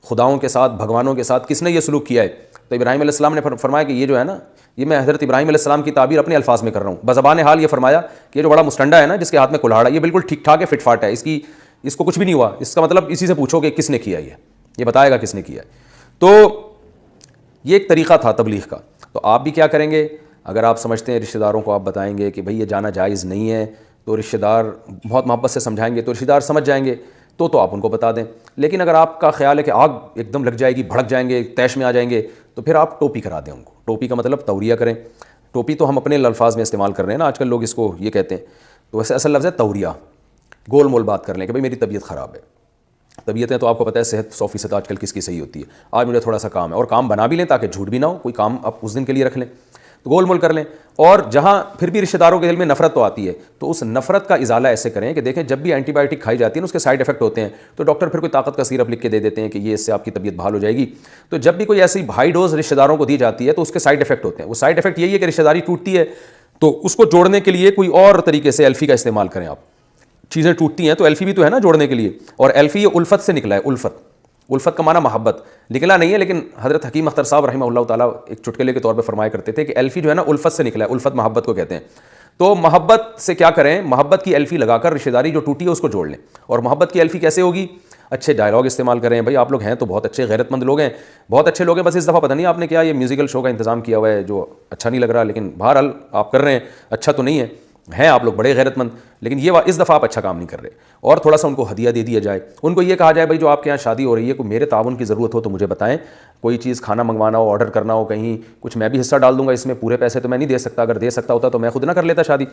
خداؤں کے ساتھ, بھگوانوں کے ساتھ کس نے یہ سلوک کیا ہے, تو ابراہیم علیہ السلام نے فرمایا کہ یہ جو ہے نا, یہ میں حضرت ابراہیم علیہ السلام کی تعبیر اپنے الفاظ میں کر رہا ہوں, بزبان حال یہ فرمایا کہ یہ جو بڑا مسٹنڈا ہے نا جس کے ہاتھ میں کلہاڑا, یہ بالکل ٹھیک ٹھاک ہے, فٹ فاٹ ہے, اس کو کچھ بھی نہیں ہوا. اس کا مطلب اسی سے پوچھو کہ کس نے کیا, یہ بتائے گا کس نے کیا ہے. تو یہ ایک طریقہ تھا تبلیغ کا. تو آپ بھی کیا کریں گے, اگر آپ سمجھتے ہیں رشتہ داروں کو آپ بتائیں گے کہ بھئی یہ جانا جائز نہیں ہے, تو رشتہ دار بہت محبت سے سمجھائیں گے تو رشتہ دار سمجھ جائیں گے, تو آپ ان کو بتا دیں. لیکن اگر آپ کا خیال ہے کہ آگ ایک دم لگ جائے گی, بھڑک جائیں گے, طیش میں آ جائیں گے, تو پھر آپ ٹوپی کرا دیں ان کو. ٹوپی کا مطلب توریہ کریں. ٹوپی تو ہم اپنے الفاظ میں استعمال کر رہے ہیں نا, آج کل لوگ اس کو یہ کہتے ہیں, تو ویسے اصل لفظ ہے توریہ. گول مول بات کر لیں کہ بھائی میری طبیعت خراب ہے. طبیعتیں تو آپ کو پتہ ہے صحت 100% آج کل کس کی صحیح ہوتی ہے. آج مجھے تھوڑا سا کام ہے, اور کام بنا بھی لیں تاکہ جھوٹ بھی نہ ہو, کوئی کام آپ اس دن کے لیے رکھ لیں, تو گول مول کر لیں. اور جہاں پھر بھی رشتہ داروں کے دل میں نفرت تو آتی ہے, تو اس نفرت کا ازالہ ایسے کریں کہ دیکھیں جب بھی اینٹی بائیوٹک کھائی جاتی ہے نا اس کے سائڈ افیکٹ ہوتے ہیں, تو ڈاکٹر پھر کوئی طاقت کا سیرپ لکھ کے دے دیتے ہیں کہ یہ اس سے آپ کی طبیعت بحال ہو جائے گی. تو جب بھی کوئی ایسی ہائی ڈوز رشتہ داروں کو دی جاتی ہے تو اس کے سائڈ افیکٹ ہوتے ہیں. وہ سائڈ افیکٹ یہی ہے کہ رشتہ داری ٹوٹتی ہے تو اس کو جوڑنے کے لیے کوئی اور طریقے سے ایلفی کا استعمال کریں. آپ چیزیں ٹوٹتی ہیں تو ایلفی بھی تو ہے نا جوڑنے کے لیے, اور ایلفی یہ الفت سے نکلا ہے. الفت کا معنی محبت نکلا نہیں ہے, لیکن حضرت حکیم اختر صاحب رحمہ اللہ تعالیٰ ایک چٹکلے کے طور پہ فرمایا کرتے تھے کہ ایلفی جو ہے نا الفت سے نکلا ہے. الفت محبت کو کہتے ہیں. تو محبت سے کیا کریں, محبت کی ایلفی لگا کر رشتہ داری جو ٹوٹی ہے اس کو جوڑ لیں. اور محبت کی ایلفی کیسے ہوگی؟ اچھے ڈائلاگ استعمال کریں. بھائی آپ لوگ ہیں تو بہت اچھے غیرت مند لوگ ہیں, بہت اچھے لوگ ہیں, بس اس دفعہ پتہ نہیں آپ نے کیا یہ میوزیکل شو کا انتظام کیا ہوا ہے جو اچھا نہیں لگ رہا, لیکن بہرحال آپ کر رہے ہیں, اچھا تو نہیں ہے, ہیں آپ لوگ بڑے غیرت مند, لیکن یہ اس دفعہ آپ اچھا کام نہیں کر رہے. اور تھوڑا سا ان کو ہدیہ دے دیا جائے. ان کو یہ کہا جائے بھائی جو آپ کے یہاں شادی ہو رہی ہے, کوئی میرے تعاون کی ضرورت ہو تو مجھے بتائیں, کوئی چیز کھانا منگوانا ہو, آرڈر کرنا ہو, کہیں کچھ میں بھی حصہ ڈال دوں گا اس میں. پورے پیسے تو میں نہیں دے سکتا, اگر دے سکتا ہوتا تو میں خود نہ کر لیتا شادی,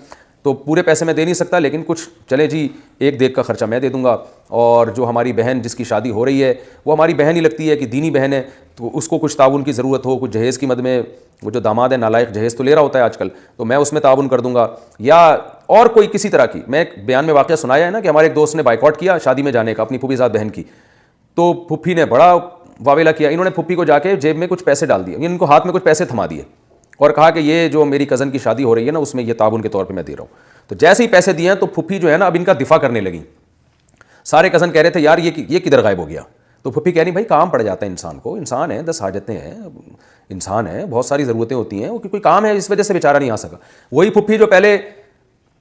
تو پورے پیسے میں دے نہیں سکتا, لیکن کچھ چلے جی ایک دیکھ کا خرچہ میں دے دوں گا. اور جو ہماری بہن جس کی شادی ہو رہی ہے وہ ہماری بہن ہی لگتی ہے کہ دینی بہن ہے, تو اس کو کچھ تعاون کی ضرورت ہو, کچھ جہیز کی مد میں, وہ جو داماد ہے نالائق جہیز تو لے رہا ہوتا ہے آج کل, تو میں اس میں تعاون کر دوں گا. یا اور کوئی کسی طرح کی, میں ایک بیان میں واقعہ سنایا ہے نا کہ ہمارے ایک دوست نے بائیکاٹ کیا شادی میں جانے کا اپنی پھوپھی زاد بہن کی, تو پھوپھی نے بڑا واویلا کیا. انہوں نے پھوپھی کو جا کے جیب میں کچھ پیسے ڈال دیے, ان کو ہاتھ میں کچھ پیسے تھما دیے اور کہا کہ یہ جو میری کزن کی شادی ہو رہی ہے نا اس میں یہ تعاون کے طور پہ میں دے رہا ہوں. تو جیسے ہی پیسے دیے تو پھوپھی جو ہے نا اب ان کا دفاع کرنے لگی. سارے کزن کہہ رہے تھے یار یہ کدھر غائب ہو گیا, تو پھوپھی کہہ رہی بھائی کام پڑ جاتا ہے انسان کو, انسان ہے 10 حاجتیں ہیں, انسان ہے بہت ساری ضرورتیں ہوتی ہیں, وہ کوئی کام ہے اس وجہ سے بیچارہ نہیں آ سکا. وہی پھوپھی جو پہلے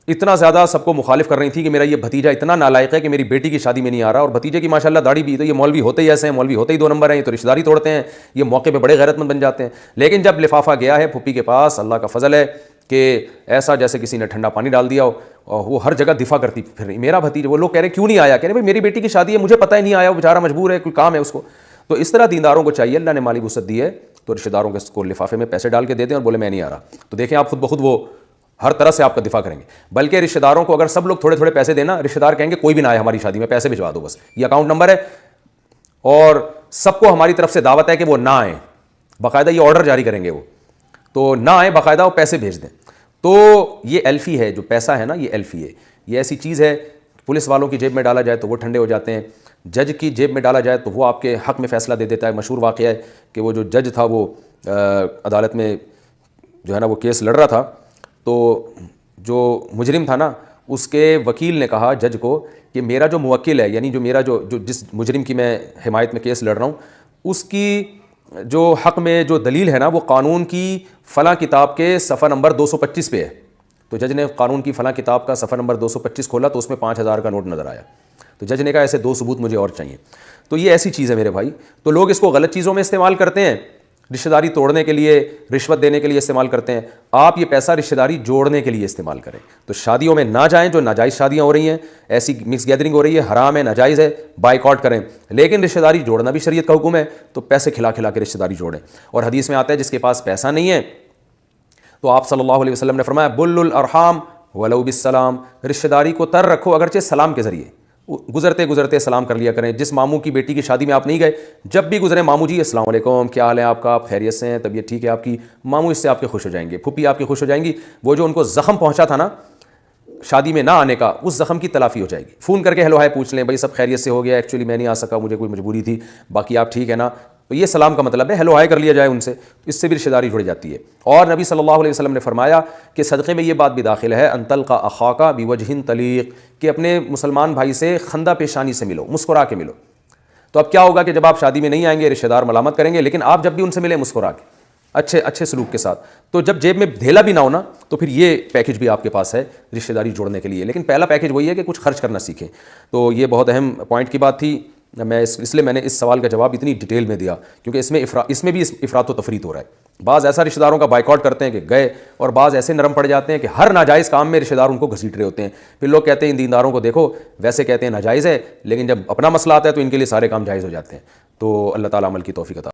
اتنا زیادہ سب کو مخالف کر رہی تھی کہ میرا یہ بھتیجا اتنا نالائق ہے کہ میری بیٹی کی شادی میں نہیں آ رہا, اور بھتیجے کی ماشاءاللہ داڑھی بھی, تو یہ مولوی ہوتے ہی ایسے ہیں, مولوی ہوتے ہی 2 نمبر ہیں, یہ تو رشتہ داری توڑتے ہیں, یہ موقع پہ بڑے غیرت مند بن جاتے ہیں. لیکن جب لفافہ گیا ہے پھوپھی کے پاس, اللہ کا فضل ہے کہ ایسا جیسے کسی نے ٹھنڈا پانی ڈال دیا ہو, اور وہ ہر جگہ دفاع کرتی پھر رہی میرا بھتیجا. وہ لوگ کہہ رہے کیوں نہیں آیا, کہہ رہے بھائی میری بیٹی کی شادی ہے, مجھے پتہ ہی نہیں آیا, وہ بیچارہ مجبور ہے, کوئی کام ہے اس کو. تو اس طرح دینداروں کو چاہیے, اللہ نے مالی وسعت دی ہے تو رشتہ داروں کے کو لفافے میں پیسے ڈال کے دے دیں اور بولے میں نہیں آ رہا. تو دیکھیں آپ خود بخود وہ ہر طرح سے آپ کا دفاع کریں گے. بلکہ رشتہ داروں کو اگر سب لوگ تھوڑے تھوڑے پیسے دینا, رشتہ دار کہیں گے کوئی بھی نہ آئے ہماری شادی میں, پیسے بھجوا دو بس, یہ اکاؤنٹ نمبر ہے, اور سب کو ہماری طرف سے دعوت ہے کہ وہ نہ آئیں, باقاعدہ یہ آرڈر جاری کریں گے وہ, تو نہ آئیں, باقاعدہ وہ پیسے بھیج دیں. تو یہ ایلفی ہے, جو پیسہ ہے نا یہ ایلفی ہے, یہ ایسی چیز ہے. پولیس والوں کی جیب میں ڈالا جائے تو وہ ٹھنڈے ہو جاتے ہیں, جج کی جیب میں ڈالا جائے تو وہ آپ کے حق میں فیصلہ دے دیتا ہے. مشہور واقعہ ہے کہ وہ جو جج تھا وہ عدالت میں جو ہے نا وہ کیس لڑ رہا تھا, تو جو مجرم تھا نا اس کے وکیل نے کہا جج کو کہ میرا جو موکل ہے, یعنی جو میرا جو جس مجرم کی میں حمایت میں کیس لڑ رہا ہوں, اس کی جو حق میں جو دلیل ہے نا وہ قانون کی فلاں کتاب کے صفحہ نمبر 225 پہ ہے. تو جج نے قانون کی فلاں کتاب کا صفحہ نمبر 225 کھولا تو اس میں 5000 کا نوٹ نظر آیا. تو جج نے کہا ایسے 2 ثبوت مجھے اور چاہیے. تو یہ ایسی چیز ہے میرے بھائی, تو لوگ اس کو غلط چیزوں میں استعمال کرتے ہیں, رشتہ داری توڑنے کے لیے, رشوت دینے کے لیے استعمال کرتے ہیں. آپ یہ پیسہ رشتہ داری جوڑنے کے لیے استعمال کریں. تو شادیوں میں نہ جائیں, جو ناجائز شادیاں ہو رہی ہیں, ایسی مکس گیدرنگ ہو رہی ہے, حرام ہے, ناجائز ہے, بائیکاٹ کریں. لیکن رشتہ داری جوڑنا بھی شریعت کا حکم ہے, تو پیسے کھلا کھلا کے رشتہ داری جوڑیں. اور حدیث میں آتا ہے جس کے پاس پیسہ نہیں ہے تو آپ صلی اللہ علیہ وسلم نے فرمایا بل الارحام ولو بالسلام, رشتہ داری کو تر رکھو اگرچہ سلام کے ذریعے, گزرتے گزرتے سلام کر لیا کریں. جس ماموں کی بیٹی کی شادی میں آپ نہیں گئے, جب بھی گزرے ماموں جی السلام علیکم, کیا حال ہے آپ کا, آپ خیریت سے ہیں, طبیعت ٹھیک ہے آپ کی, ماموں اس سے آپ کے خوش ہو جائیں گے, پھوپھی آپ کی خوش ہو جائیں گی. وہ جو ان کو زخم پہنچا تھا نا شادی میں نہ آنے کا, اس زخم کی تلافی ہو جائے گی. فون کر کے ہیلو ہائے پوچھ لیں, بھائی سب خیریت سے ہو گیا, ایکچولی میں نہیں آ سکا, مجھے کوئی مجبوری تھی, باقی آپ ٹھیک ہے نا. تو یہ سلام کا مطلب ہے, ہیلو ہائے کر لیا جائے ان سے, اس سے بھی رشتہ داری جڑ جاتی ہے. اور نبی صلی اللہ علیہ وسلم نے فرمایا کہ صدقے میں یہ بات بھی داخل ہے ان تلقى اخاک بوجہ طلیق, کہ اپنے مسلمان بھائی سے خندہ پیشانی سے ملو, مسکرا کے ملو. تو اب کیا ہوگا کہ جب آپ شادی میں نہیں آئیں گے رشتہ دار ملامت کریں گے, لیکن آپ جب بھی ان سے ملیں مسکرا کے, اچھے سلوک کے ساتھ, تو جب جیب میں دھیلا بھی نہ ہونا تو پھر یہ پیکج بھی آپ کے پاس ہے رشتہ داری جوڑنے کے لیے. لیکن پہلا پیکج وہی ہے کہ کچھ خرچ کرنا سیکھیں. تو یہ بہت اہم پوائنٹ کی بات تھی. میں اس لیے میں نے اس سوال کا جواب اتنی ڈیٹیل میں دیا کیونکہ اس میں بھی افراط و تفریط ہو رہا ہے. بعض ایسا رشتہ داروں کا بائیکاٹ کرتے ہیں کہ گئے, اور بعض ایسے نرم پڑ جاتے ہیں کہ ہر ناجائز کام میں رشتہ دار ان کو گھسیٹ رہے ہوتے ہیں. پھر لوگ کہتے ہیں ان دینداروں کو دیکھو, ویسے کہتے ہیں ناجائز ہے, لیکن جب اپنا مسئلہ آتا ہے تو ان کے لیے سارے کام جائز ہو جاتے ہیں. تو اللہ تعالیٰ عمل کی توفیق عطا